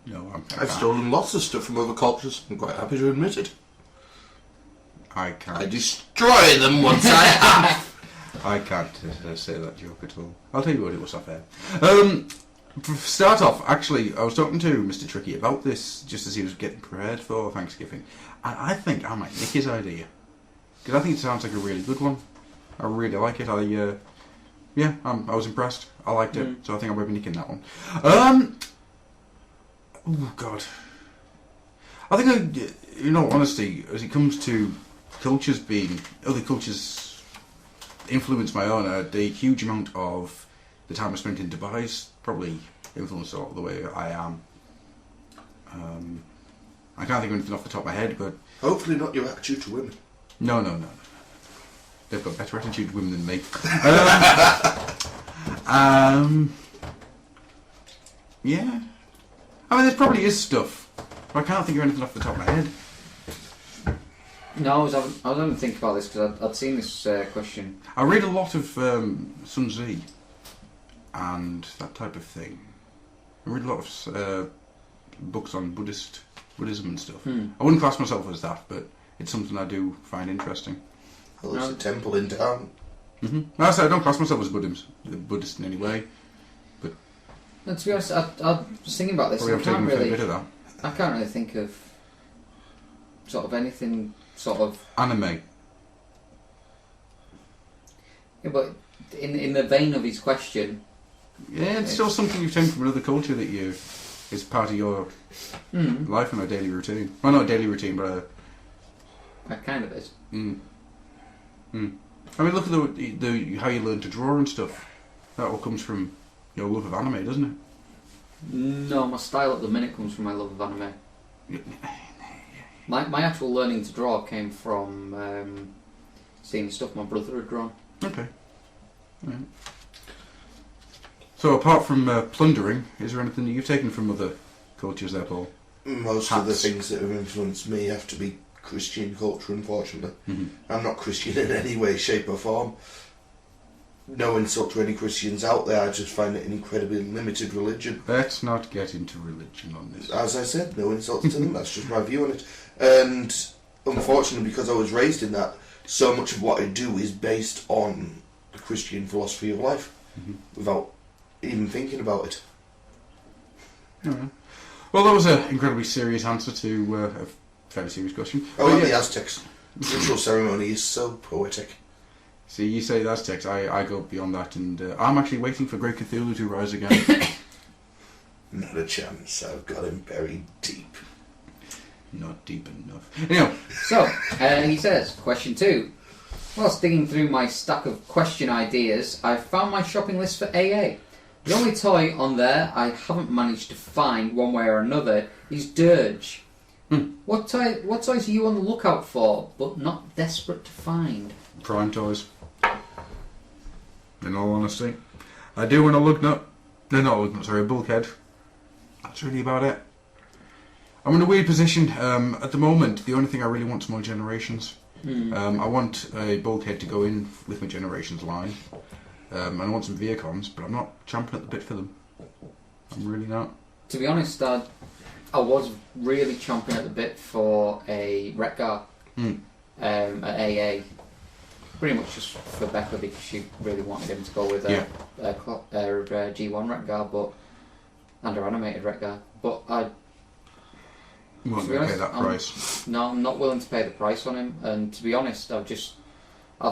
No, I've stolen lots of stuff from other cultures. I'm quite happy to admit it. I can't. I destroy them once I have. I can't say that joke at all. I'll tell you what, it was off air. Start off, actually, I was talking to Mr. Tricky about this just as he was getting prepared for Thanksgiving. And I think I might nick his idea. Because I think it sounds like a really good one. I really like it. I was impressed. I liked it. So I think I might be nicking that one. Oh, God. I think, in all honesty, as it comes to cultures being... Other cultures influence my own. The huge amount of the time I spent in Dubai's probably influenced all the way I am. I can't think of anything off the top of my head, but... Hopefully not your attitude to women. No. They've got better attitude to women than me. Yeah. I mean, there probably is stuff, but I can't think of anything off the top of my head. No, I was having to think about this because I'd seen this question. I read a lot of Sun Tzu and that type of thing. I read a lot of books on Buddhism and stuff. I wouldn't class myself as that, but it's something I do find interesting. Well, there's a temple in town. I don't class myself as Buddhist in any way. But to be honest, I was thinking about this. I can't really think of sort of anything sort of anime. Yeah, but in the vein of his question. Yeah, it's still something you've taken from another culture that is part of your life and a daily routine. Well, not a daily routine, but that kind of is. I mean, look at the how you learn to draw and stuff. That all comes from your love of anime, doesn't it? No, my style at the minute comes from my love of anime. My actual learning to draw came from seeing stuff my brother had drawn. Okay. Right. So, apart from plundering, is there anything that you've taken from other cultures there, Paul? Most of the things that have influenced me have to be Christian culture, unfortunately. I'm not Christian in any way, shape or form. No insult to any Christians out there, I just find it an incredibly limited religion. Let's not get into religion on this. As I said, no insults to them, that's just my view on it. And unfortunately, because I was raised in that, so much of what I do is based on the Christian philosophy of life, without even thinking about it. Right. Well, that was an incredibly serious answer to a fairly serious question. Oh, and the Aztecs. Ritual ceremony is so poetic. See, you say the Aztecs, I go beyond that, and I'm actually waiting for Great Cthulhu to rise again. Not a chance, I've got him buried deep. Not deep enough. Anyhow. So, he says, question 2. Whilst digging through my stack of question ideas, I found my shopping list for AA. The only toy on there I haven't managed to find one way or another is Dirge. What toys are you on the lookout for, but not desperate to find? Prime toys. In all honesty. I do want a lug nut. No, not a lug nut, sorry, a bulkhead. That's really about it. I'm in a weird position. At the moment, the only thing I really want is more Generations. I want a Bulkhead to go in with my Generations line. And I want some Viacons, but I'm not champing at the bit for them. I'm really not. To be honest, I was really chomping at the bit for a Retgar at AA. Pretty much just for Becca because she really wanted him to go with her G1 Retgar, and her animated Retgar. But You won't pay that price. No, I'm not willing to pay the price on him. And to be honest, I've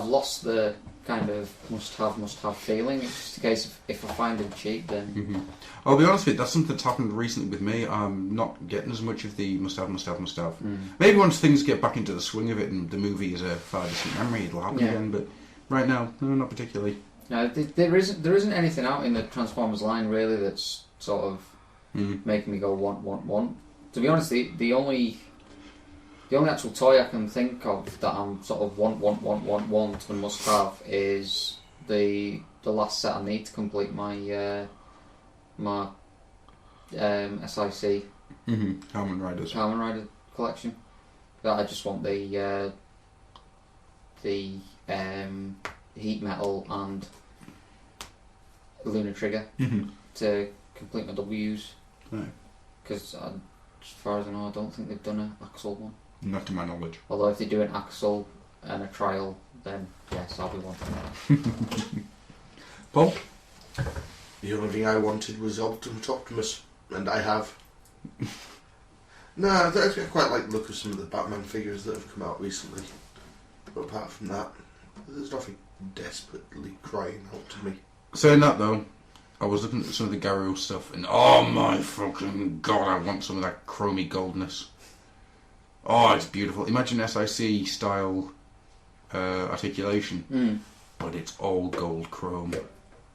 lost the kind of must-have feeling. It's just a case of if I find him cheap, then... I'll be honest with you, that's something that's happened recently with me. I'm not getting as much of the must-have. Maybe once things get back into the swing of it and the movie is a far distant memory, it'll happen again, but right now, no, not particularly. No, there isn't anything out in the Transformers line, really, that's sort of making me go, want. To be honest, the only actual toy I can think of that I'm sort of want and must have is the last set I need to complete my my SIC Kamen Rider collection. That I just want the Heat Metal and Lunar Trigger to complete my W's. Because as far as I know, I don't think they've done an Axel one. Not to my knowledge. Although if they do an Axel and a trial, then yes, I'll be wanting that. Paul? The only thing I wanted was Ultimate Optimus, and I have. No, I quite like the look of some of the Batman figures that have come out recently. But apart from that, there's nothing desperately crying out to me. Saying that though, I was looking at some of the Garou stuff, and oh my fucking god, I want some of that chromy goldness. Oh, it's beautiful. Imagine SIC style articulation, but it's all gold chrome.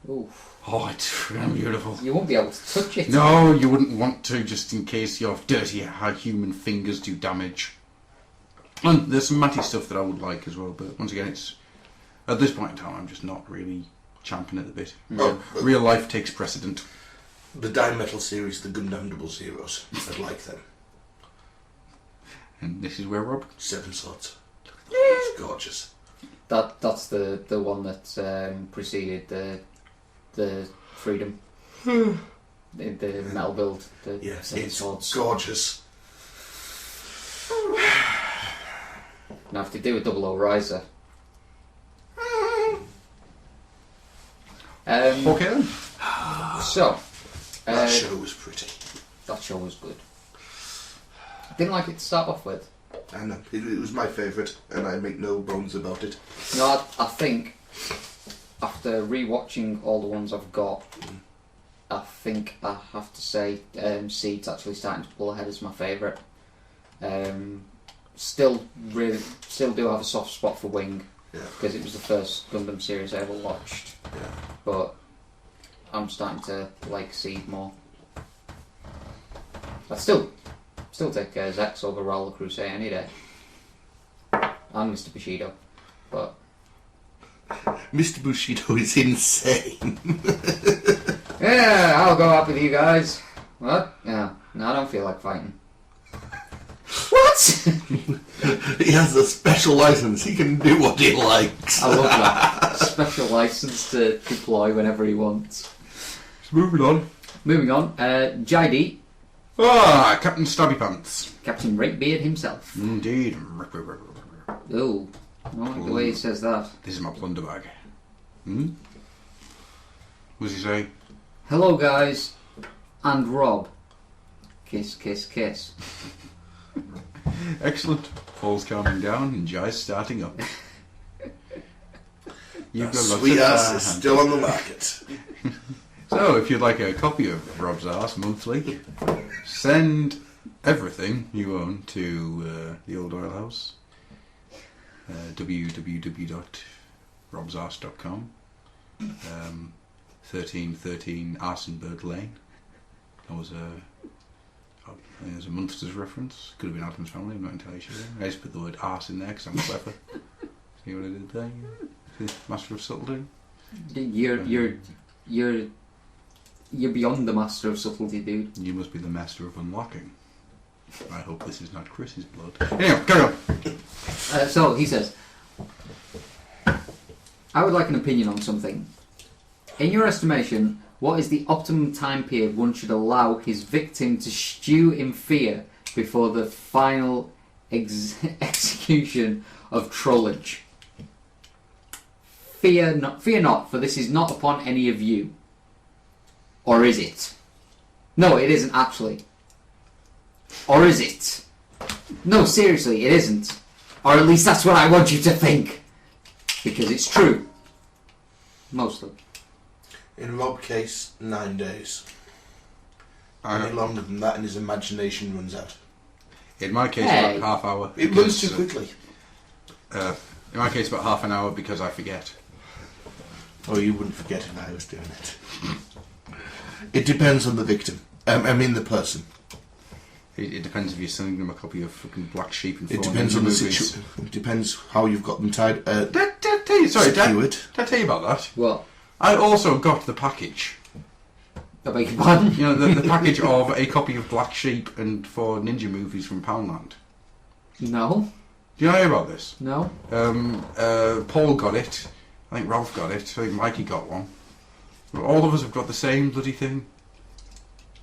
Oof. Oh, it's really beautiful. You won't be able to touch it. No, you wouldn't want to, just in case your dirty human fingers do damage. And there's some matty stuff that I would like as well, but once again, it's at this point in time, I'm just not really champing at the bit. Real life takes precedent. The Dimetal series, the Gundam Double Zeros, I'd like them. And this is where Rob? Seven Swords. It's gorgeous. That's the one that preceded the Freedom. the metal build. Yes, Seven it's Swords. gorgeous. Now if they do a 00 Riser. Okay then. So that show was pretty. That show was good. I didn't like it to start off with. I know, it was my favourite, and I make no bones about it. No, I think after rewatching all the ones I've got, I think I have to say Seed's actually starting to pull ahead as my favourite. Still do have a soft spot for Wing, because it was the first Gundam series I ever watched. But I'm starting to like Seed more. I still take Zex over Roller Crusade any day. And Mr. Bushido. But Mr. Bushido is insane. yeah, I'll go up with you guys. What? Yeah. No, I don't feel like fighting. What? He has a special license. He can do what he likes. I love that. Special license to deploy whenever he wants. Moving on. JD. Ah, Captain Stabby Pants. Captain Rakebeard himself. Indeed. Oh, I don't like the way he says that. This is my plunder bag. What does he say? Hello guys, and Rob. Kiss, kiss, kiss. Excellent. Paul's calming down and Jai's starting up. You've got lots sweet of ass is still on the market. So, if you'd like a copy of Rob's Arse monthly, send everything you own to the Old Oil House, www.robsarse.com, 1313 Arsenberg Lane. That was there's a Munsters reference. Could have been Adam's Family, I'm not entirely sure. I just put the word arse in there because I'm clever. See what I did there? Master of subtlety. You're beyond the master of subtlety, dude. You must be the master of unlocking. I hope this is not Chris's blood. Anyway, carry on. So he says, I would like an opinion on something. In your estimation, what is the optimum time period one should allow his victim to stew in fear before the final execution of trollage? Fear not, for this is not upon any of you. Or is it? No, it isn't actually. Or is it? No, seriously, it isn't. Or at least that's what I want you to think. Because it's true. Mostly. In Rob's case, 9 days. Any longer than that and his imagination runs out. In my case, about half hour. It runs too quickly. In my case, about half an hour because I forget. Oh, you wouldn't forget if I was doing it. It depends on the victim. I mean the person. It depends if you're sending them a copy of fucking Black Sheep and It depends on the situation. It depends how you've got them tied. Did I tell you about that? What? I also got the package. I beg your pardon? You know, the package of a copy of Black Sheep and 4 ninja movies from Poundland. No. Do you know about this? No. Paul got it. I think Ralph got it. I think Mikey got one. All of us have got the same bloody thing.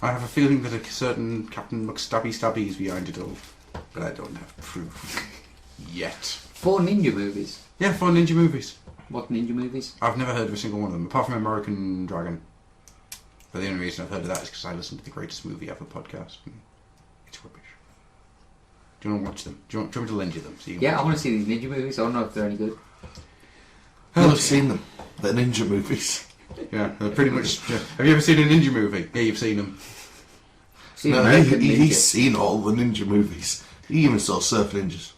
I have a feeling that a certain Captain McStabby is behind it all. But I don't have proof. Yet. 4 ninja movies? Yeah, 4 ninja movies. What ninja movies? I've never heard of a single one of them, apart from American Dragon. But the only reason I've heard of that is because I listen to the Greatest Movie Ever podcast. It's rubbish. Do you want to watch them? Do you want me to lend you them? So you I want to see these ninja movies. I don't know if they're any good. I've seen them. They're ninja movies. Yeah, they're pretty much... Yeah. Have you ever seen a ninja movie? Yeah, you've seen them. He's seen all the ninja movies. He even saw Surf Ninjas.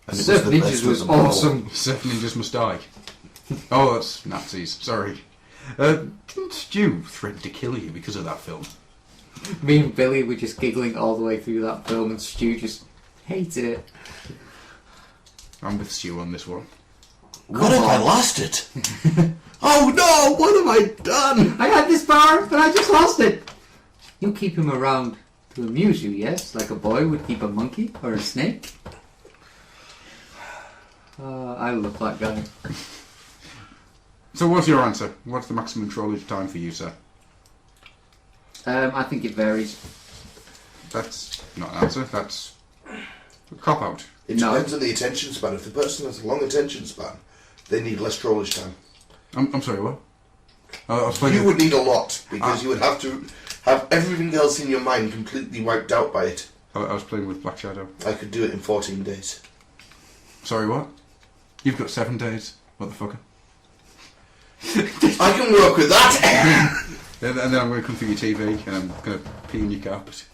And Surf Ninjas was awesome. Surf Ninjas must die. Oh, that's Nazis. Sorry. Didn't Stu threaten to kill you because of that film? Me and Billy were just giggling all the way through that film and Stu just hated it. I'm with Stu on this one. What if I lost it? Oh no, what have I done? I had this power, but I just lost it. You keep him around to amuse you, yes? Like a boy would keep a monkey or a snake? I love that guy. So what's your answer? What's the maximum trollage time for you, sir? I think it varies. That's not an answer, that's a cop-out. It depends on the attention span. If the person has a long attention span, they need less trollage time. I'm sorry, what? You would need a lot, because you would have to have everything else in your mind completely wiped out by it. I was playing with Black Shadow. I could do it in 14 days. Sorry, what? You've got 7 days, motherfucker. I can work with that! And then I'm going to come through your TV and I'm going to pee on your carpet.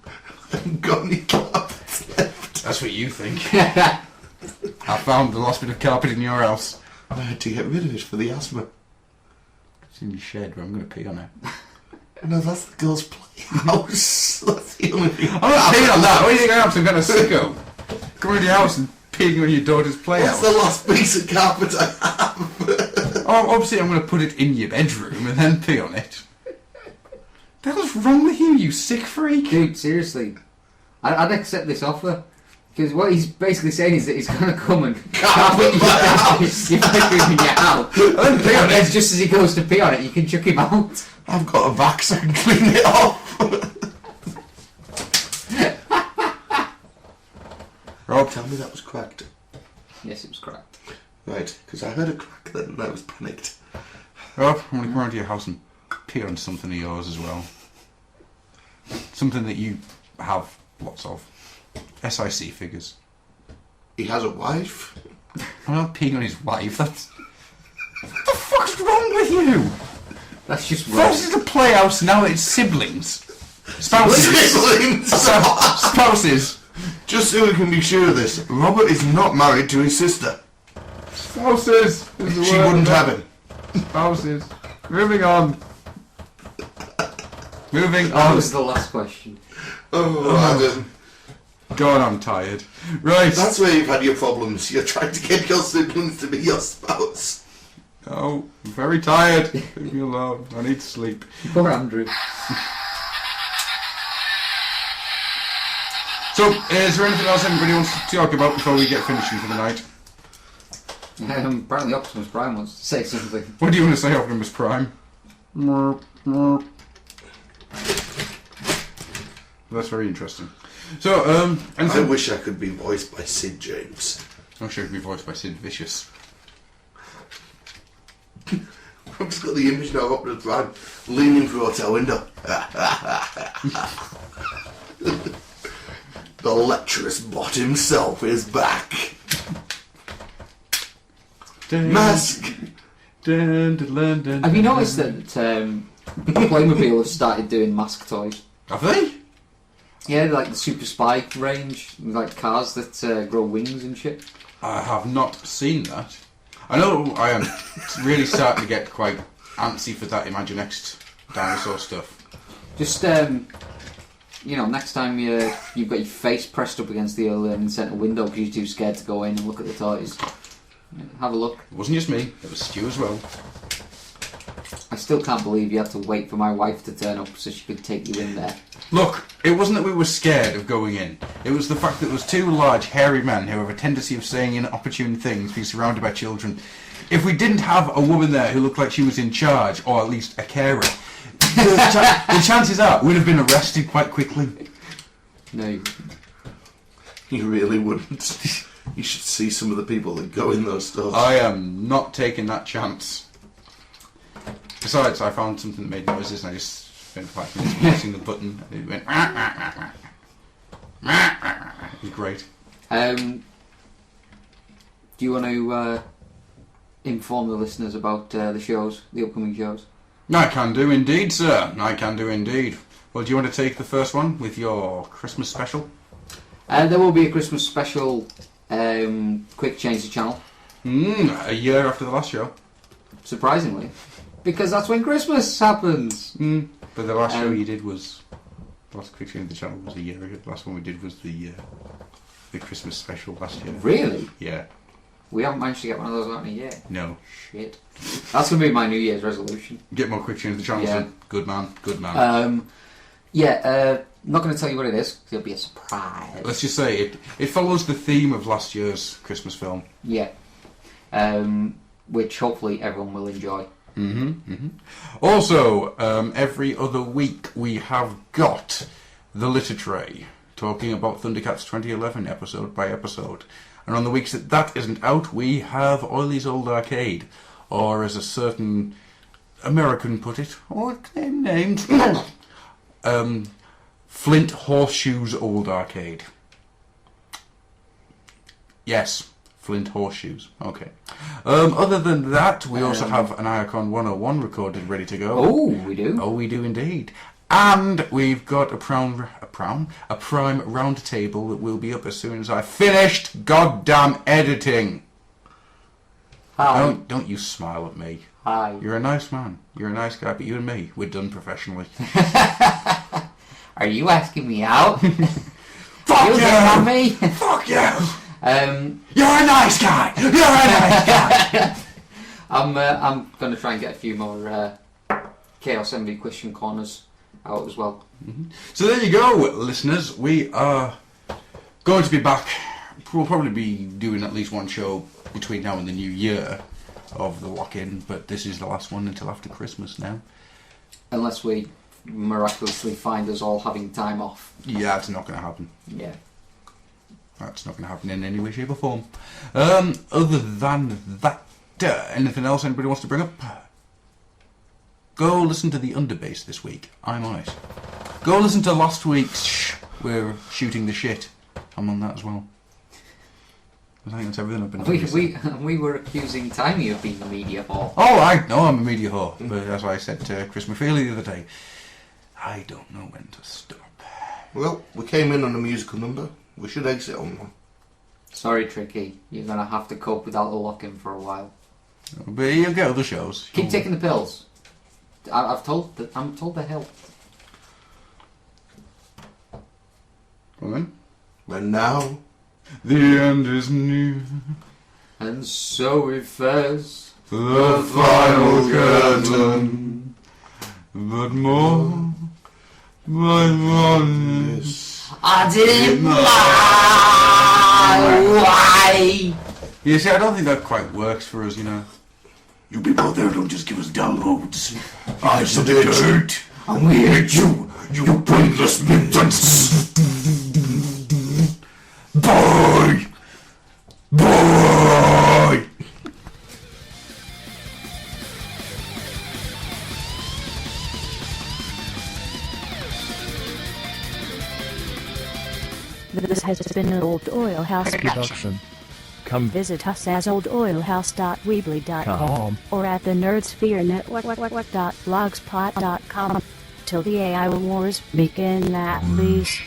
I haven't got any carpet left. That's what you think. I found the last bit of carpet in your house. I had to get rid of it for the asthma. It's in your shed where I'm going to pee on it. No, that's the girl's playhouse. That's the only thing. I'm not peeing on that. What do you think I am? Some kind of sicko? Come into your house and peeing on your daughter's playhouse. That's the last piece of carpet I have. Oh, obviously I'm going to put it in your bedroom and then pee on it. The hell's wrong with you, you sick freak? Dude, seriously. I'd accept this offer. Because what he's basically saying is that he's going to come and carpet your bedroom in your house. And then pee on it. Just as he goes to pee on it, you can chuck him out. I've got a vac so I can clean it off. Rob, tell me that was cracked. Yes, it was cracked. Right, because I heard a crack then and I was panicked. Rob, I'm going to come around to your house and pee on something of yours as well. Something that you have lots of. SIC figures. He has a wife? I'm not peeing on his wife, that's... What the fuck's wrong with you? That's just wrong. First it's a playhouse, now it's siblings. Spouses. Siblings! Spouses. Just so we can be sure of this, Robert is not married to his sister. Spouses. She wouldn't have him. Spouses. Moving on. Moving That on. was the last question. Oh, Adam. God, I'm tired. Right. That's where you've had your problems. You're trying to get your siblings to be your spouse. Oh, I'm very tired. Leave me alone. I need to sleep. Poor Andrew. So, is there anything else anybody wants to talk about before we get finishing for the night? Apparently Optimus Prime wants to say something. What do you want to say, Optimus Prime? That's very interesting. So, I wish I could be voiced by Sid James. I wish I could be voiced by Sid Vicious. I've just got the image now of Optimus Prime leaning through a hotel window. The lecherous bot himself is back. Mask! Have you noticed that Playmobil have started doing mask toys? Have they? Yeah, like the Super Spy range, like cars that grow wings and shit. I have not seen that. I know I am really starting to get quite antsy for that Imaginext dinosaur stuff. Just, next time you've got your face pressed up against the learning centre window because you're too scared to go in and look at the toys. Have a look. It wasn't just me, it was Stu as well. I still can't believe you had to wait for my wife to turn up so she could take you in there. Look, it wasn't that we were scared of going in. It was the fact that there was two large, hairy men who have a tendency of saying inopportune things being surrounded by children. If we didn't have a woman there who looked like she was in charge, or at least a carer, the chances are we'd have been arrested quite quickly. No, you really wouldn't. You should see some of the people that go in those stores. I am not taking that chance. Besides, I found something that made noises and I just spent 5 minutes pressing the button and it went... It was great. Do you want to inform the listeners about the shows, the upcoming shows? I can do indeed, sir. I can do indeed. Well, do you want to take the first one with your Christmas special? There will be a Christmas special, quick change the channel. A year after the last show. Surprisingly. Because that's when Christmas happens. But the last show you did was... The last quick change the channel was a year ago. The last one we did was the Christmas special last year. Really? Yeah. We haven't managed to get one of those out in a year. No. Shit. That's going to be my New Year's resolution. Get more quick change the channel. Yeah. Good man. Good man. Not going to tell you what it is, because it'll be a surprise. Let's just say it follows the theme of last year's Christmas film. Yeah. Which hopefully everyone will enjoy. Also, every other week we have got the Litter Tray, talking about Thundercats 2011 episode by episode. And on the weeks that isn't out, we have Oiley's Old Arcade, or as a certain American put it, or named, Flint Horseshoe's Old Arcade. Yes, Flint Horseshoes. Okay. Other than that, we also have an Iacon 101 recorded, ready to go. Oh, we do? Oh, we do indeed. And we've got a Prime round table that will be up as soon as I finished goddamn editing. Hi. Don't you smile at me. Hi. You're a nice man. You're a nice guy, but you and me, we're done professionally. Are you asking me out? Fuck you! On me? Fuck you! You're a nice guy! You're a nice guy! I'm going to try and get a few more Chaos Envy question corners out as well. So there you go, listeners. We are going to be back. We'll probably be doing at least one show between now and the new year of the lock-in, but this is the last one until after Christmas now. Unless we miraculously find us all having time off. Yeah, that's not going to happen. Yeah. That's not going to happen in any way, shape or form. Other than that, anything else anybody wants to bring up? Go listen to the Underbase this week. I'm on it. Go listen to last week's We're Shooting the Shit. I'm on that as well. I think that's everything I've been We were accusing Timey of being a media whore. Oh, I know I'm a media whore. But as I said to Chris McFeely the other day, I don't know when to stop. Well, we came in on a musical number. We should exit on one. Sorry, Tricky. You're going to have to cope without the lock-in for a while. But you'll get other shows. Keep taking the pills. I'm told they help. Well then. And now, the end is near. And so it fares. The final curtain. But more, my one is I didn't lie. Why? Yeah, see, I don't think that quite works for us, you know. You people out there don't just give us downloads. I sedate, and we hate you, you brainless mutants. Bye! Bye! This has been an Old Oil House production. Come visit us as oldoilhouse.weebly.com or at the nerdspherenetwork.blogspot.com till the AI wars begin at least.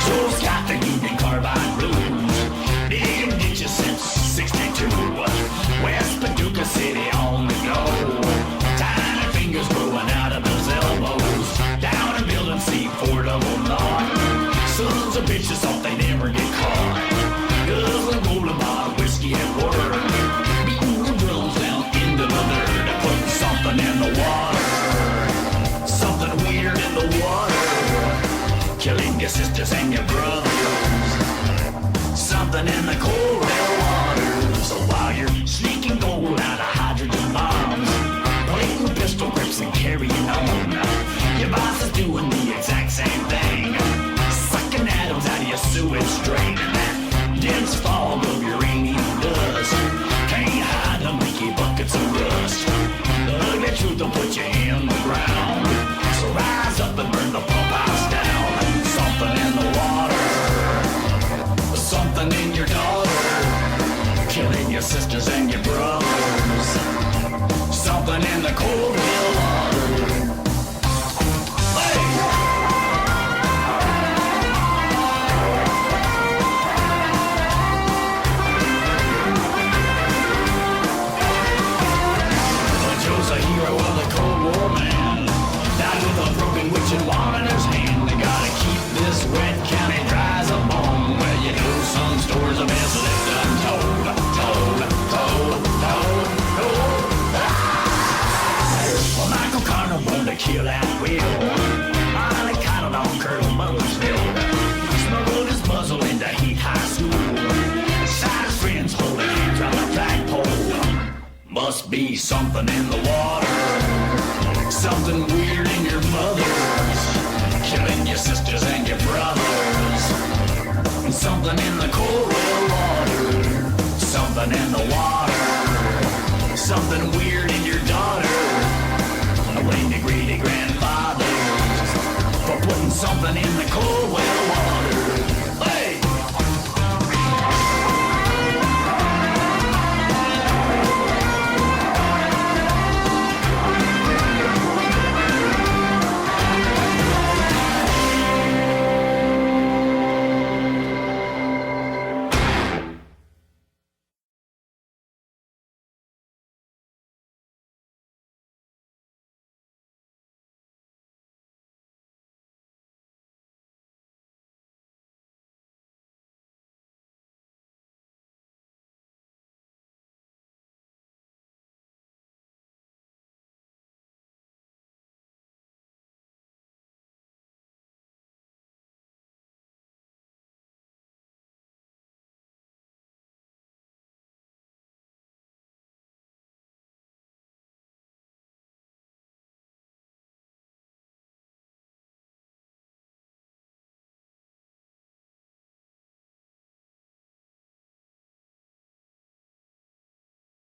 Joe's got the Union Carbine blues. Been ditches since '62. West Paducah City on the go. Tiny fingers growing out of those elbows. Down in Building C4 double knot. Sons of bitches thought they'd never get caught. Guzzling golden bottle whiskey at work. Beating the drums down into the dirt. Putting something in the water. Something weird in the water. Killing your sisters and your brothers. Something in the cold real water. So while you're sneaking gold out of hydrogen bombs, planting pistol grips and carrying on, your boss is doing the exact same thing. Sucking atoms out of your sewage drain. And that dense fog of uranium dust can't hide the leaky buckets of rust. The ugly truth will put you in the ground. So rise up and burn the pump house down. Something in the water, something in your daughter, killing your sisters and your brothers. Something in the cold real water. Hey! Joe's a hero of the Cold War, man. Died with a broken witch and wand in his hand. They gotta keep this wet county dry as a bone. Well, you know some stories are best left untold. Told. Well, Michael Connor wanted to kill at will. Molly coddled on Colonel Motherfield. Smuggled his muzzle into Heath High School. Side his friends holding hands on the flagpole. Must be something in the water. Something weird in your mothers. Killing your sisters and your brothers. Something in the cold real water. Something in the water.